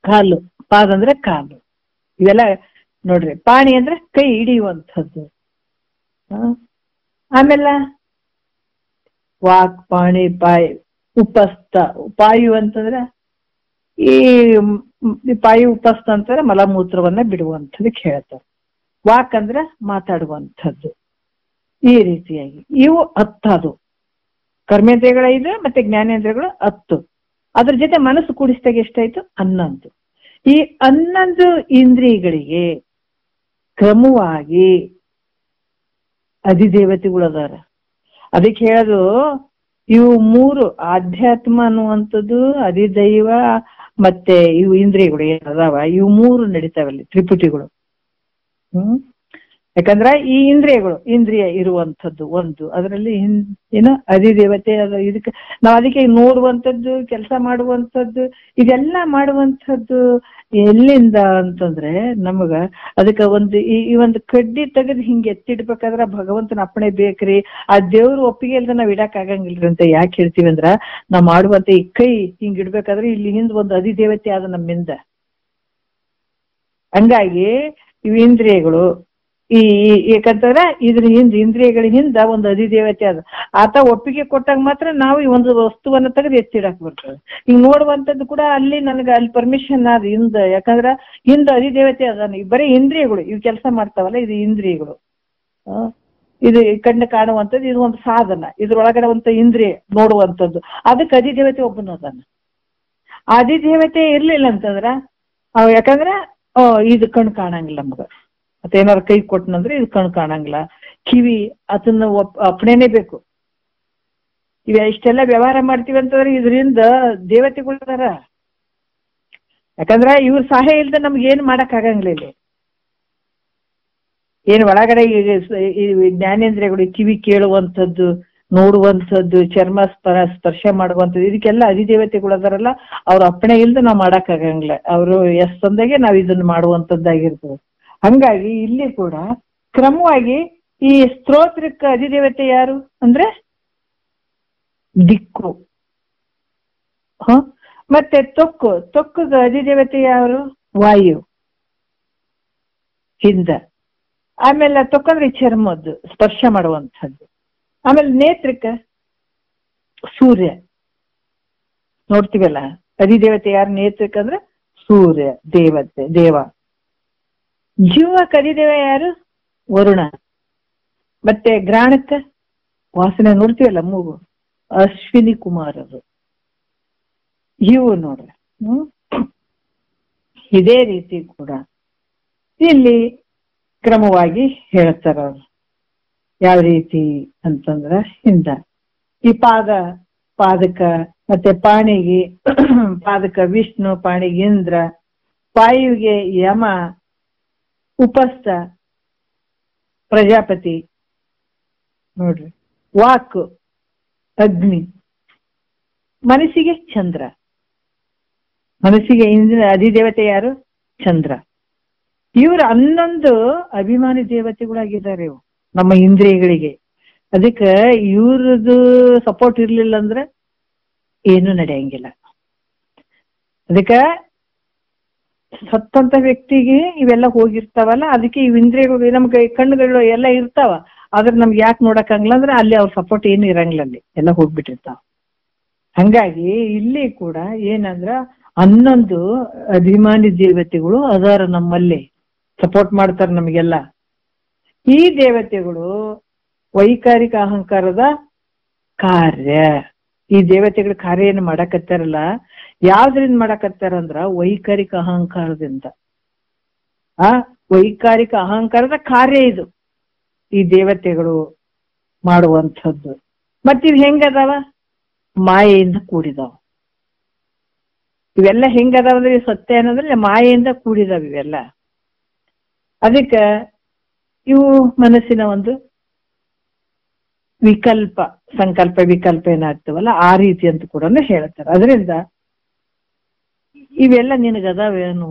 ಕಾಲು, ಪಾದ ಅಂದ್ರೆ ಕಾಲು. ಇವೆಲ್ಲ ನೋಡ್ರಿ. ಪಾಣಿ ಅಂದ್ರೆ ಕೈ ಹಿಡಿಯುವಂಥದ್ದು. ಆಮೇಲೆ ವಾಕ್ ಪಾಣಿ ಪಾಯ್ ಉಪಸ್ಥ. ಪಾಯು ಅಂತಂದ್ರೆ ಈ ಪಾಯಿ ಉಪಸ್ಥ ಅಂತಾರೆ ಮಲಮೂತ್ರವನ್ನ ಬಿಡುವಂಥದ್ದಕ್ಕೆ ಹೇಳ್ತಾರೆ. ವಾಕ್ ಅಂದ್ರೆ ಮಾತಾಡುವಂಥದ್ದು. ಈ ರೀತಿಯಾಗಿ ಇವು 10 ಅದು ಕರ್ಮೇಂದ್ರಿಯಗಳು 5 ಮತ್ತೆ ಜ್ಞಾನೇಂದ್ರಿಯಗಳು 10. ಅದ್ರ ಜೊತೆ ಮನಸ್ಸು ಕೂಡಿಸಿದಾಗ ಎಷ್ಟಾಯ್ತು? 11. ಈ 11 ಇಂದ್ರಿಯಗಳಿಗೆ ಕ್ರಮವಾಗಿ ಅಧಿದೇವತೆಗಳು ಅದಾರ. ಅದಕ್ಕೆ ಹೇಳೋದು ಇವು 3 ಆಧ್ಯಾತ್ಮ ಅನ್ನುವಂಥದ್ದು, ಅಧಿದೈವ ಮತ್ತೆ ಇವು ಇಂದ್ರಿಯಗಳು ಏನದಾವ ಇವು 3 ನಡೀತಾವಲ್ಲಿ ತ್ರಿಪುಟಿಗಳು. ಯಾಕಂದ್ರ ಈ ಇಂದ್ರಿಯ ಇರುವಂಥದ್ದು ಒಂದು, ಅದರಲ್ಲಿ ಏನೋ ಅಧಿದೇವತೆ ಇದಕ್ಕೆ ನಾವು ಅದಕ್ಕೆ ನೋಡುವಂಥದ್ದು, ಕೆಲಸ ಮಾಡುವಂಥದ್ದು, ಇದೆಲ್ಲ ಮಾಡುವಂಥದ್ದು ಎಲ್ಲಿಂದ ಅಂತಂದ್ರೆ ನಮಗ ಅದಕ್ಕೆ ಈ ಒಂದು ಕಡ್ಡಿ ತೆಗೆದು ಹಿಂಗೆ ಎತ್ತಿಡ್ಬೇಕಾದ್ರ ಭಗವಂತನ ಅಪ್ಪಣೆ ಬೇಕ್ರಿ, ಆ ದೇವ್ರು ಒಪ್ಪಿಗೆ ಇಲ್ದ ನಾವ್ ಇಡಕ್ ಆಗಂಗಿಲ್ರಿ ಅಂತ ಯಾಕೆ ಹೇಳ್ತೀವಿ ಅಂದ್ರ ನಾವ್ ಮಾಡುವಂತ ಈ ಕೈ ಹಿಂಗ್ ಇಡ್ಬೇಕಾದ್ರೆ ಇಲ್ಲಿ ಹಿಂದ್ ಒಂದು ಅಧಿದೇವತೆ ಆದ ನಮ್ಮಿಂದ. ಹಂಗಾಗಿ ಇವು ಇಂದ್ರಿಯಗಳು ಯಾಕಂತಂದ್ರ ಇದ್ರ ಇಂದ್ರಿಯಗಳ ಹಿಂದ ಒಂದು ಅಧಿದೇವತೆ ಅದ. ಆತ ಒಪ್ಪಿಗೆ ಕೊಟ್ಟಾಗ ಮಾತ್ರ ನಾವು ಈ ಒಂದು ವಸ್ತುವನ್ನ ತೆಗೆದು ಎತ್ತಿಡಕ್ ಬರ್ತದೆ. ಈಗ ನೋಡುವಂಥದ್ದು ಕೂಡ ಅಲ್ಲಿ ಅಲ್ಲಿ ಪರ್ಮಿಷನ್ ಅದ ಹಿಂದ, ಯಾಕಂದ್ರ ಹಿಂದ ಅಧಿದೇವತೆ ಅದ. ಬರೀ ಇಂದ್ರಿಯಗಳು ಇವು ಕೆಲಸ ಮಾಡ್ತಾವಲ್ಲ, ಇದು ಇಂದ್ರಿಯಗಳು. ಇದು ಕಣ್ಣು ಕಾಣುವಂಥದ್ದು, ಇದು ಒಂದು ಸಾಧನ, ಇದ್ರೊಳಗಡೆ ಒಂದು ಇಂದ್ರಿಯ ನೋಡುವಂಥದ್ದು, ಅದಕ್ಕೆ ಅಧಿದೇವತೆ ಒಬ್ಬನ ಅದಾನ. ಅಧಿದೇವತೆ ಇರ್ಲಿಲ್ಲ ಅಂತಂದ್ರ ಯಾಕಂದ್ರ ಇದು ಕಣ್ಣು ಕಾಣಂಗಿಲ್ಲ ನಮಗ. ಮತ್ತೆ ಏನಾರು ಕೈ ಕೊಟ್ಟನಂದ್ರೆ ಇದು ಕಣ್ಣು ಕಾಣಂಗಿಲ್ಲ. ಕಿವಿ ಅದನ್ನ ಅಪ್ಪಣೆನೇ ಬೇಕು. ಇಷ್ಟೆಲ್ಲ ವ್ಯವಹಾರ ಮಾಡ್ತೀವಿ ಅಂತಂದ್ರೆ ಇದರಿಂದ ದೇವತೆಗಳು ಅದಾರ. ಯಾಕಂದ್ರ ಇವ್ರ ಸಹಾಯ ಇಲ್ದ ನಮ್ಗೆ ಏನು ಮಾಡಕ್ ಆಗಂಗಿಲ್ಲ. ಇಲ್ಲಿ ಏನು ಒಳಗಡೆ ಜ್ಞಾನೇಂದ್ರಿಯಗಳು ಕಿವಿ ಕೇಳುವಂಥದ್ದು, ನೋಡುವಂಥದ್ದು, ಚರ್ಮ ಸ್ಪರ್ಶ ಮಾಡುವಂಥದ್ದು, ಇದಕ್ಕೆಲ್ಲ ಅಧಿದೇವತೆಗಳು ಅದಾರಲ್ಲ, ಅವ್ರ ಅಪ್ಪಣೆ ಇಲ್ದ ನಾವ್ ಮಾಡಕ್ ಆಗಂಗಿಲ್ಲ. ಅವರು ತಂದಾಗೆ ನಾವ್ ಇದನ್ನ ಮಾಡುವಂಥದ್ದಾಗಿರ್ತದೆ. ಹಂಗಾಗಿ ಇಲ್ಲಿ ಕೂಡ ಕ್ರಮವಾಗಿ ಈ ಸ್ತೋತ್ರಕ್ಕೆ ಅಧಿದೇವತೆ ಯಾರು ಅಂದ್ರೆ ದಿಕ್ಕು. ಮತ್ತೆ ತೊಕ್ಕಗ ಅಧಿದೇವತೆ ಯಾರು? ವಾಯು ಹಿಂದ. ಆಮೇಲೆ ತೊಕ್ಕಂದ್ರೆ ಚರ್ಮದ್ದು ಸ್ಪರ್ಶ ಮಾಡುವಂಥದ್ದು. ಆಮೇಲೆ ನೇತ್ರಕ್ಕೆ ಸೂರ್ಯ ನೋಡ್ತೀವಲ್ಲ, ಅಧಿದೇವತೆ ಯಾರು ನೇತ್ರಕ್ಕೆ ಅಂದ್ರೆ ಸೂರ್ಯ ದೇವ. ಜೀವಕ್ಕೆ ಅಧಿದೇವ ಯಾರು? ವರುಣ. ಮತ್ತೆ ಗ್ರಾಣಕ್ಕ ವಾಸನೆ ನೋಡ್ತೀವಲ್ಲ ಮೂಗು, ಅಶ್ವಿನಿ ಕುಮಾರರು. ಇವು ನೋಡ್ರಿ. ಇದೇ ರೀತಿ ಕೂಡ ಇಲ್ಲಿ ಕ್ರಮವಾಗಿ ಹೇಳ್ತಾರ ಅವ್ರು. ಯಾವ ರೀತಿ ಅಂತಂದ್ರ ಹಿಂದ ಈ ಪಾದಕ ಮತ್ತೆ ಪಾಣಿಗೆ ಪಾದಕ ವಿಷ್ಣು, ಪಾಣಿಗೆ ಇಂದ್ರ, ಪಾಯುವಿಗೆ ಯಮ, ಉಪಸ್ಥ ಪ್ರಜಾಪತಿ ನೋಡ್ರಿ, ವಾಕ್ ಅಗ್ನಿ, ಮನಸ್ಸಿಗೆ ಚಂದ್ರ. ಮನಸ್ಸಿಗೆ ಅಧಿದೇವತೆ ಯಾರು? ಚಂದ್ರ. ಇವ್ರು 11 ಅಭಿಮಾನಿ ದೇವತೆಗಳಾಗಿದ್ದಾರೆ ಇವು ನಮ್ಮ ಇಂದ್ರಿಯಗಳಿಗೆ. ಅದಕ್ಕೆ ಇವ್ರದ್ದು ಸಪೋರ್ಟ್ ಇರ್ಲಿಲ್ಲ ಅಂದ್ರೆ ಏನು ನಡೆಯಂಗಿಲ್ಲ. ಅದಕ್ಕೆ ಸತ್ತಂತ ವ್ಯಕ್ತಿಗೆ ಇವೆಲ್ಲ ಹೋಗಿರ್ತಾವಲ್ಲ, ಅದಕ್ಕೆ ಇವ್ ಇಂದ್ರಿಯಗಳು ನಮ್ಗೆ ಕಣ್ಣುಗಳು ಎಲ್ಲ ಇರ್ತಾವ, ಆದ್ರೆ ನಮ್ಗೆ ಯಾಕೆ ನೋಡಕ್ಕಾಗಲ್ಲ ಅಂದ್ರೆ ಅಲ್ಲಿ ಅವ್ರ ಸಪೋರ್ಟ್ ಏನು ಇರಂಗಿಲ್ಲ, ಅಲ್ಲಿ ಎಲ್ಲ ಹೋಗ್ಬಿಟ್ಟಿರ್ತಾವ. ಹಂಗಾಗಿ ಇಲ್ಲಿ ಕೂಡ ಏನಂದ್ರ 11 ಅಭಿಮಾನಿ ದೇವತೆಗಳು ಅದಾರ ನಮ್ಮಲ್ಲಿ, ಸಪೋರ್ಟ್ ಮಾಡ್ತಾರ ನಮಗೆಲ್ಲ. ಈ ದೇವತೆಗಳು ವೈಕಾರಿಕ ಅಹಂಕಾರದ ಕಾರ್ಯ. ಈ ದೇವತೆಗಳ ಕಾರ್ಯ ಏನು ಮಾಡಕತ್ತಾರಲ್ಲ, ಯಾವ್ದ್ರಿಂದ ಮಾಡಕತ್ತಾರ ಅಂದ್ರ ವೈಕಾರಿಕ ಅಹಂಕಾರದಿಂದ. ವೈಕಾರಿಕ ಅಹಂಕಾರದ ಕಾರ್ಯ ಇದು ಈ ದೇವತೆಗಳು ಮಾಡುವಂಥದ್ದು. ಮತ್ತಿವ್ ಹೆಂಗದಾವ? ಮಾಯೆಯಿಂದ ಕೂಡಿದಾವ. ಇವೆಲ್ಲ ಹೆಂಗದಾವ ಅಂದ್ರೆ ಸತ್ಯ ಅನ್ನೋದ್ರೆ ಮಾಯೆಯಿಂದ ಕೂಡಿದಾವ ಇವೆಲ್ಲ. ಅದಕ್ಕೆ ಇವು ಮನಸ್ಸಿನ ಒಂದು ವಿಕಲ್ಪ, ಸಂಕಲ್ಪ ವಿಕಲ್ಪ ಏನಾಗ್ತವಲ್ಲ ಆ ರೀತಿ ಅಂತ ಕೂಡ ಹೇಳ್ತಾರೆ. ಅದರಿಂದ ಇವೆಲ್ಲ ನಿನಗದಾವೇನು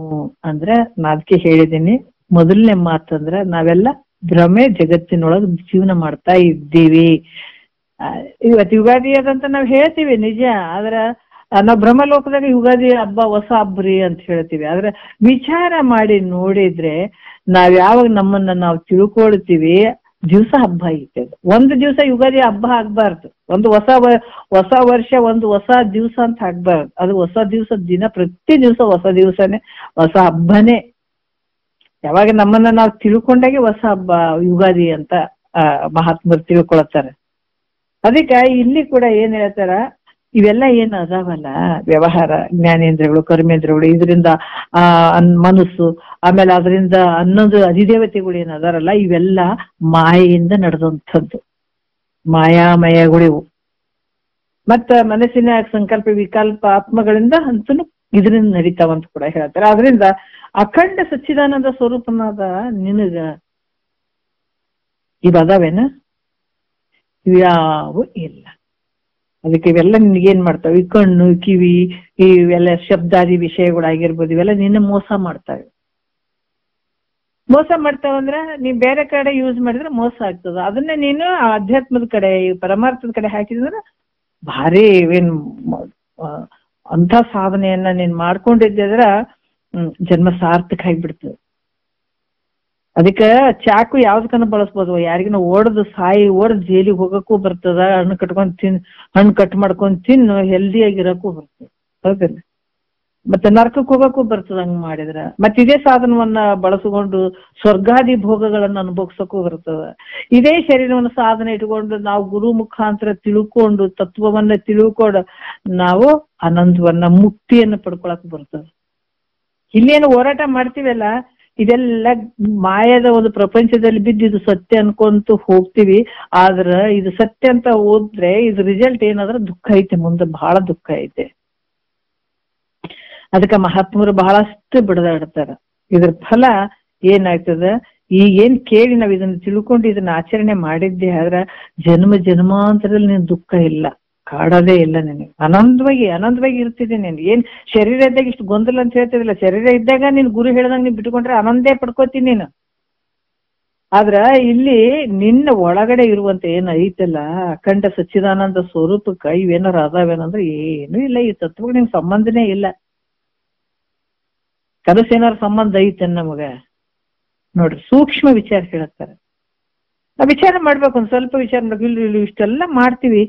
ಅಂದ್ರೆ ನಾ ಅದಕ್ಕೆ ಹೇಳಿದ್ದೀನಿ, ಮೊದಲನೇ ಮಾತಂದ್ರ ನಾವೆಲ್ಲ ಭ್ರಮೆ ಜಗತ್ತಿನೊಳಗೆ ಜೀವನ ಮಾಡ್ತಾ ಇದ್ದೀವಿ. ಇವತ್ತು ಯುಗಾದಿ ಅದಂತ ನಾವ್ ಹೇಳ್ತೀವಿ ನಿಜ, ಆದ್ರ ನಾವ್ ಭ್ರಮಲೋಕದಾಗ ಯುಗಾದಿ ಹಬ್ಬ ಹೊಸ ಹಬ್ಬರಿ ಅಂತ ಹೇಳ್ತೀವಿ. ಆದ್ರೆ ವಿಚಾರ ಮಾಡಿ ನೋಡಿದ್ರೆ ನಾವ್ ಯಾವಾಗ ನಮ್ಮನ್ನ ನಾವು ತಿಳ್ಕೊಳ್ತೀವಿ, ದಿವಸ ಹಬ್ಬ ಐತೆ ಅದು. ಒಂದು ದಿವಸ ಯುಗಾದಿ ಹಬ್ಬ ಆಗ್ಬಾರ್ದು, ಒಂದು ಹೊಸ ವರ್ಷ, ಒಂದು ಹೊಸ ದಿವಸ ಅಂತ ಆಗ್ಬಾರ್ದು. ಅದು ಹೊಸ ದಿವಸ, ದಿನ ಪ್ರತಿ ದಿವಸ ಹೊಸ ದಿವಸನೇ, ಹೊಸ ಹಬ್ಬನೇ. ಯಾವಾಗ ನಮ್ಮನ್ನ ನಾವು ತಿಳ್ಕೊಂಡಾಗೆ ಹೊಸ ಹಬ್ಬ ಯುಗಾದಿ ಅಂತ ಮಹಾತ್ಮರು ತಿಳ್ಕೊಳ್ತಾರೆ. ಅದಕ್ಕೆ ಇಲ್ಲಿ ಕೂಡ ಏನ್ ಹೇಳ್ತಾರ, ಇವೆಲ್ಲ ಏನು ಅದಾವಲ್ಲ ವ್ಯವಹಾರ, ಜ್ಞಾನೇಂದ್ರಗಳು, ಕರ್ಮೇಂದ್ರಗಳು, ಇದರಿಂದ ಮನಸ್ಸು, ಆಮೇಲೆ ಅದರಿಂದ ಅನ್ನೊಂದು ಅಧಿದೇವತೆಗಳು ಏನ್ ಅದಾರಲ್ಲ, ಇವೆಲ್ಲ ಮಾಯೆಯಿಂದ ನಡೆದಂಥದ್ದು, ಮಾಯಾಮಯಗಳಿವು. ಮತ್ತ ಮನಸ್ಸಿನ ಸಂಕಲ್ಪ ವಿಕಲ್ಪ ಆತ್ಮಗಳಿಂದ ಅಂತೂ ಇದರಿಂದ ನಡೀತಾವಂತ ಕೂಡ ಹೇಳ್ತಾರೆ. ಆದ್ರಿಂದ ಅಖಂಡ ಸಚ್ಚಿದಾನಂದ ಸ್ವರೂಪನಾದ ನಿನಗ ಇದಾವೇನ? ಇವ್ಯಾವು ಇಲ್ಲ. ಅದಕ್ಕೆ ಇವೆಲ್ಲ ನಿನ್ಗೇನ್ ಮಾಡ್ತಾವೆ, ಈ ಕಣ್ಣು, ಕಿವಿ, ಇವೆಲ್ಲ ಶಬ್ದಾದಿ ವಿಷಯಗಳಾಗಿರ್ಬೋದು, ಇವೆಲ್ಲ ನಿನ್ನ ಮೋಸ ಮಾಡ್ತಾವೆ. ಮೋಸ ಮಾಡ್ತಾವಂದ್ರ ನೀವ್ ಬೇರೆ ಕಡೆ ಯೂಸ್ ಮಾಡಿದ್ರೆ ಮೋಸ ಆಗ್ತದ. ಅದನ್ನೇ ನೀನು ಆಧ್ಯಾತ್ಮದ ಕಡೆ, ಪರಮಾರ್ಥದ ಕಡೆ ಹಾಕಿದ್ರೆ ಭಾರಿ ಏನ್ ಅಂಥ ಸಾಧನೆಯನ್ನ ನೀನ್ ಮಾಡ್ಕೊಂಡಿದ್ದ್ರ ಜನ್ಮ ಸಾರ್ಥಕ ಆಗಿಬಿಡ್ತದೆ. ಅದಕ್ಕೆ ಚಾಕು ಯಾವ್ದಕ್ಕನ್ನ ಬಳಸ್ಬೋದು, ಯಾರಿಗಿನ ಓಡದು ಜೈಲಿಗೆ ಹೋಗಕ್ಕೂ ಬರ್ತದ, ಹಣ್ಣು ಕಟ್ ಮಾಡ್ಕೊಂಡ್ ತಿನ್ನು ಹೆಲ್ದಿ ಆಗಿರಕ್ಕೂ ಬರ್ತದೆ, ಹೌದಿಲ್ಲ? ಮತ್ತೆ ನರಕಕ್ಕೆ ಹೋಗಕ್ಕೂ ಬರ್ತದ ಹಂಗ್ ಮಾಡಿದ್ರ. ಮತ್ತೆ ಇದೇ ಸಾಧನವನ್ನ ಬಳಸ್ಕೊಂಡು ಸ್ವರ್ಗಾದಿ ಭೋಗಗಳನ್ನ ಅನುಭವಿಸಕ್ಕೂ ಬರ್ತದ. ಇದೇ ಶರೀರವನ್ನು ಸಾಧನೆ ಇಟ್ಕೊಂಡು ನಾವು ಗುರು ಮುಖಾಂತರ ತಿಳ್ಕೊಂಡು ತತ್ವವನ್ನ ತಿಳ್ಕೊಂಡು ನಾವು ಆನಂದವನ್ನ, ಮುಕ್ತಿಯನ್ನು ಪಡ್ಕೊಳಕ್ ಬರ್ತದ. ಇಲ್ಲೇನು ಹೋರಾಟ ಮಾಡ್ತೀವಲ್ಲ, ಇದೆಲ್ಲ ಮಾಯದ ಒಂದು ಪ್ರಪಂಚದಲ್ಲಿ ಬಿದ್ದು ಇದು ಸತ್ಯ ಅನ್ಕೊಂತು ಹೋಗ್ತೀವಿ. ಆದ್ರ ಇದು ಸತ್ಯ ಅಂತ ಹೋದ್ರೆ ಇದು ರಿಸಲ್ಟ್ ಏನಾದ್ರೆ ದುಃಖ ಐತೆ, ಮುಂದೆ ಬಹಳ ದುಃಖ ಐತೆ. ಅದಕ್ಕೆ ಮಹಾತ್ಮರು ಬಹಳಷ್ಟು ಬಿಡದಾಡ್ತಾರ. ಇದ್ರ ಫಲ ಏನಾಗ್ತದ, ಈಗೇನ್ ಕೇಳಿ ನಾವ್ ಇದನ್ನ ತಿಳ್ಕೊಂಡು ಇದನ್ನ ಆಚರಣೆ ಮಾಡಿದ್ದೆ ಆದ್ರ ಜನ್ಮಾಂತರದಲ್ಲಿ ನೀನ್ ದುಃಖ ಇಲ್ಲ, ಕಾಡೋದೇ ಇಲ್ಲ. ನಿನಗೆ ಆನಂದವಾಗಿ ಇರ್ತಿದ್ದೆ. ನೀನ್ ಏನ್ ಶರೀರ ಇದ್ದಾಗ ಇಷ್ಟು ಗೊಂದಲ ಅಂತ ಹೇಳ್ತಿದಿಲ್ಲ, ಶರೀರ ಇದ್ದಾಗ ನೀನ್ ಗುರು ಹೇಳ್ದಂಗ ನೀನ್ ಬಿಟ್ಕೊಂಡ್ರೆ ಆನಂದೇ ಪಡ್ಕೋತೀನಿ ನೀನು. ಆದ್ರ ಇಲ್ಲಿ ನಿನ್ನ ಒಳಗಡೆ ಇರುವಂತ ಏನ್ ಐತಲ್ಲ ಅಖಂಡ ಸಚ್ಚಿದಾನಂದ ಸ್ವರೂಪಕ್ಕ ಇವೇನಾರ ಅದಾವೇನಂದ್ರೆ ಏನು ಇಲ್ಲ. ಈ ತತ್ವಕ್ಕೆ ನಿಮ್ಗೆ ಸಂಬಂಧನೇ ಇಲ್ಲ. ಕನಸೇನಾರ ಸಂಬಂಧ ಐತೆ ನಮಗ? ನೋಡ್ರಿ, ಸೂಕ್ಷ್ಮ ವಿಚಾರ ಹೇಳ್ತಾರೆ. ನಾವ್ ವಿಚಾರ ಮಾಡ್ಬೇಕು, ಒಂದ್ ಸ್ವಲ್ಪ ವಿಚಾರ ಮಾಡ್ಬೇಕು. ಇಲ್ಲಿ ಇಷ್ಟೆಲ್ಲ ಮಾಡ್ತೀವಿ,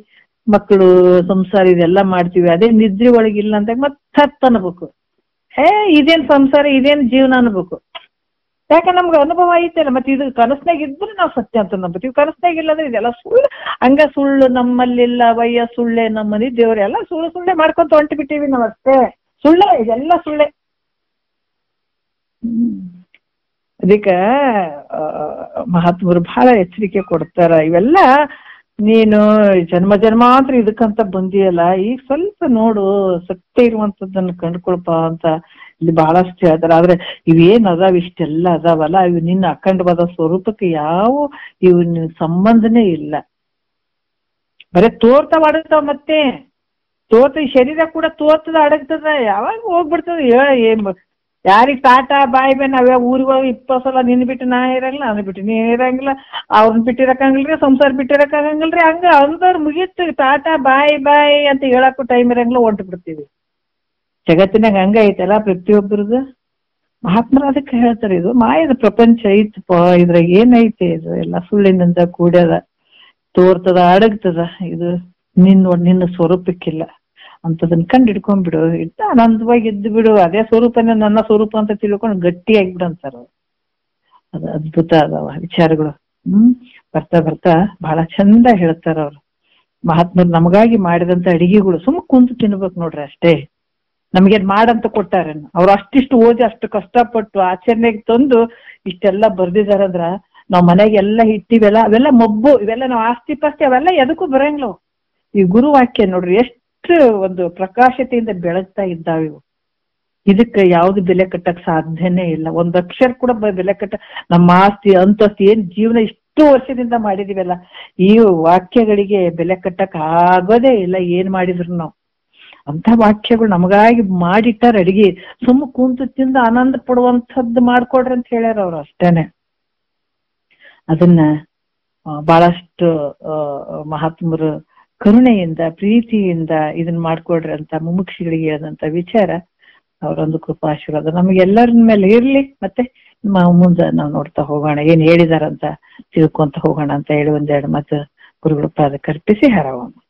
ಮಕ್ಕಳು, ಸಂಸಾರ, ಇದೆಲ್ಲ ಮಾಡ್ತೀವಿ. ಅದೇ ನಿದ್ರೆ ಒಳಗಿಲ್ಲ ಅಂತ ಮತ್ತೆ ಅನ್ಬೇಕು, ಇದೇನ್ ಸಂಸಾರ, ಇದೇನ್ ಜೀವನ ಅನ್ಬೇಕು. ಯಾಕೆ ನಮ್ಗೆ ಅನುಭವ ಐತಲ್ಲ. ಮತ್ತೆ ಇದು ಕನಸ್ನಾಗ ಇದ್ರೆ ನಾವು ಸತ್ಯ ಅಂತ ನಂಬತ್ತೀವಿ, ಕನಸ್ನಾಗ ಇಲ್ಲ ಅಂದ್ರೆ ಇದೆಲ್ಲ ಸುಳ್ಳು. ಹಂಗ ಸುಳ್ಳು ನಮ್ಮಲ್ಲಿಲ್ಲ ವಯ್ಯ, ಸುಳ್ಳೆ ನಮ್ಮನಿ ದೇವ್ರೆಲ್ಲ ಸುಳ್ಳೆ ಮಾಡ್ಕೊಂತ ಹೊಂಟು ಬಿಟ್ಟಿವಿ ನಾವ್ ಅಷ್ಟೇ. ಸುಳ್ಳೆ, ಇದೆಲ್ಲ ಸುಳ್ಳೆ. ಅದಕ್ಕೆ ಮಹಾತ್ಮರು ಬಹಳ ಎಚ್ಚರಿಕೆ ಕೊಡ್ತಾರ. ಇವೆಲ್ಲ ನೀನು ಜನ್ಮಾಂತರ ಇದಕ್ಕಂತ ಬಂದಿಯಲ್ಲ, ಈಗ ಸ್ವಲ್ಪ ನೋಡು, ಸತ್ಯ ಇರುವಂತದ್ದನ್ನ ಕಂಡುಕೊಳ್ಪ ಅಂತ ಇಲ್ಲಿ ಬಹಳಷ್ಟು ಹೇಳ್ತಾರ. ಆದ್ರೆ ಇವೇನ್ ಅದಾವ, ಇಷ್ಟೆಲ್ಲ ಅದಾವಲ್ಲ, ಇವು ನಿನ್ನ ಅಖಂಡವಾದ ಸ್ವರೂಪಕ್ಕೆ ಯಾವ ಇವ್ ಸಂಬಂಧನೇ ಇಲ್ಲ. ಬರೇ ತೋರ್ತಾವ, ಅಡಗ್ತಾವ. ಮತ್ತೆ ಈ ಶರೀರ ಕೂಡ ತೋರ್ತದ, ಅಡಗ್ತದ, ಯಾವಾಗ ಹೋಗ್ಬಿಡ್ತದ. ಯಾರಿಗ್ ಟಾಟಾ ಬಾಯ್ ಬೇ ನಾವ್ಯಾವ ಊರಿಗೆ 20 ಸಲ ನಿನ್ ಬಿಟ್ಟು ನಾ ಇರಂಗಿಲ್ಲ, ನಾನು ಬಿಟ್ಟು ನೀ ಇರಂಗಿಲ್ಲ, ಅವ್ರನ್ನ ಬಿಟ್ಟಿರಕಂಗಿಲ್ರಿ, ಸಂಸಾರ ಬಿಟ್ಟಿರಕಾಗಂಗಿಲ್ರಿ. ಹಂಗ ಅಂದವ್ರು ಮುಗೀತು, ಟಾಟಾ ಬಾಯ್ ಅಂತ ಹೇಳಕ್ಕೂ ಟೈಮ್ ಇರಂಗಿಲ್ಲ, ಹೊಂಟು ಬಿಡ್ತೀವಿ. ಜಗತ್ತಿನಾಗ ಹಂಗ ಐತಲ್ಲ ಪ್ರತಿಯೊಬ್ಬರದು. ಮಹಾತ್ಮರು ಅದಕ್ಕೆ ಹೇಳ್ತಾರೆ, ಇದು ಮಾಯದ ಪ್ರಪಂಚ ಐತಪ್ಪ, ಇದ್ರಾಗ ಏನೈತೆ, ಇದು ಎಲ್ಲ ಸುಳ್ಳಿನಿಂದ ಕೂಡ್ಯದ, ತೋರ್ತದ, ಅಡಗ್ತದ. ಇದು ನಿನ್ನ ಸ್ವರೂಪಕ್ಕಿಲ್ಲ ಅಂತದನ್ನ ಕಂಡು ಹಿಡ್ಕೊಂಡ್ಬಿಡು, ಇಟ್ಟ ಆನಂದವಾಗಿ ಇದ್ದು ಬಿಡು. ಅದೇ ಸ್ವರೂಪನೇ ನನ್ನ ಸ್ವರೂಪ ಅಂತ ತಿಳ್ಕೊಂಡು ಗಟ್ಟಿಯಾಗಿಬಿಡು ಅಂತಾರ. ಅದು ಅದ್ಭುತ ಅದಾವ ವಿಚಾರಗಳು. ಬರ್ತಾ ಬಹಳ ಚಂದ ಹೇಳ್ತಾರ ಅವ್ರು. ಮಹಾತ್ಮರು ನಮಗಾಗಿ ಮಾಡಿದಂತ ಅಡಿಗೆಗಳು ಸುಮ್ಮ ಕುಂತು ತಿನ್ಬೇಕು ನೋಡ್ರಿ, ಅಷ್ಟೇ. ನಮ್ಗೇನ್ ಮಾಡಂತ ಕೊಟ್ಟಾರ, ಅವ್ರು ಅಷ್ಟಿಷ್ಟು ಓದಿ ಅಷ್ಟು ಕಷ್ಟಪಟ್ಟು ಆಚರಣೆಗೆ ತಂದು ಇಷ್ಟೆಲ್ಲ ಬರ್ದಿದಾರಂದ್ರ ನಾವ್ ಮನೆಗೆ ಎಲ್ಲ ಇಟ್ಟಿವೆಲ್ಲ, ಅವೆಲ್ಲ ಮಬ್ಬು, ಇವೆಲ್ಲ ನಾವ್ ಆಸ್ತಿ ಪಾಸ್ತಿ ಅವೆಲ್ಲ ಎದಕ್ಕೂ ಬರಂಗಿಲ್ಲ. ಈ ಗುರುವಾಕ್ಯ ನೋಡ್ರಿ ಎಷ್ಟು ಒಂದು ಪ್ರಕಾಶತೆಯಿಂದ ಬೆಳಗ್ತಾ ಇದ್ದಾವಿವು. ಇದಕ್ಕೆ ಯಾವ್ದು ಬೆಲೆ ಕಟ್ಟಕ್ ಸಾಧ್ಯನೇ ಇಲ್ಲ. ಒಂದ್ ಅಕ್ಷರ ಕೂಡ ಬೆಲೆ ಕಟ್ಟ, ನಮ್ಮ ಆಸ್ತಿ ಅಂತಸ್ತಿ ಏನ್ ಜೀವನ ಇಷ್ಟು ವರ್ಷದಿಂದ ಮಾಡಿದೀವಲ್ಲ, ಈ ವಾಕ್ಯಗಳಿಗೆ ಬೆಲೆ ಕಟ್ಟಕ್ ಆಗೋದೇ ಇಲ್ಲ. ಏನ್ ಮಾಡಿದ್ರು ನಾವು ಅಂತ ವಾಕ್ಯಗಳು ನಮಗಾಗಿ ಮಾಡಿಟ್ಟಾರ ಅಡಿಗೆ. ಸುಮ್ಮ ಕುಂತು ತಿಂದು ಆನಂದ ಪಡುವಂಥದ್ದು ಮಾಡ್ಕೊಡ್ರಿ ಅಂತ ಹೇಳ್ಯಾರ ಅವ್ರು, ಅಷ್ಟೇನೆ. ಅದನ್ನ ಬಹಳಷ್ಟು ಮಹಾತ್ಮರು ಕರುಣೆಯಿಂದ, ಪ್ರೀತಿಯಿಂದ ಇದನ್ನ ಮಾಡ್ಕೊಡ್ರಿ ಅಂತ ಮುಮುಕ್ಷಿಗಳಿಗೆ ಹೇಳಿದಂತ ವಿಚಾರ ಅವರೊಂದು ಕೃಪಾಶೀರ್ವಾದ ನಮಗೆಲ್ಲರ ಮೇಲೆ ಇರ್ಲಿ. ಮತ್ತೆ ಮುಂದೆ ನಾವು ನೋಡ್ತಾ ಹೋಗೋಣ ಏನ್ ಹೇಳಿದಾರಂತ. ತಿಳ್ಕೊಂತ ಹೋಗೋಣ ಅಂತ ಹೇಳಿ ಒಂದೆರಡು ಮಾತು ಗುರುಗಳ ಪಾದಕ್ಕೆ ಅರ್ಪಿಸಿ ಹಾರವಮ್ಮ.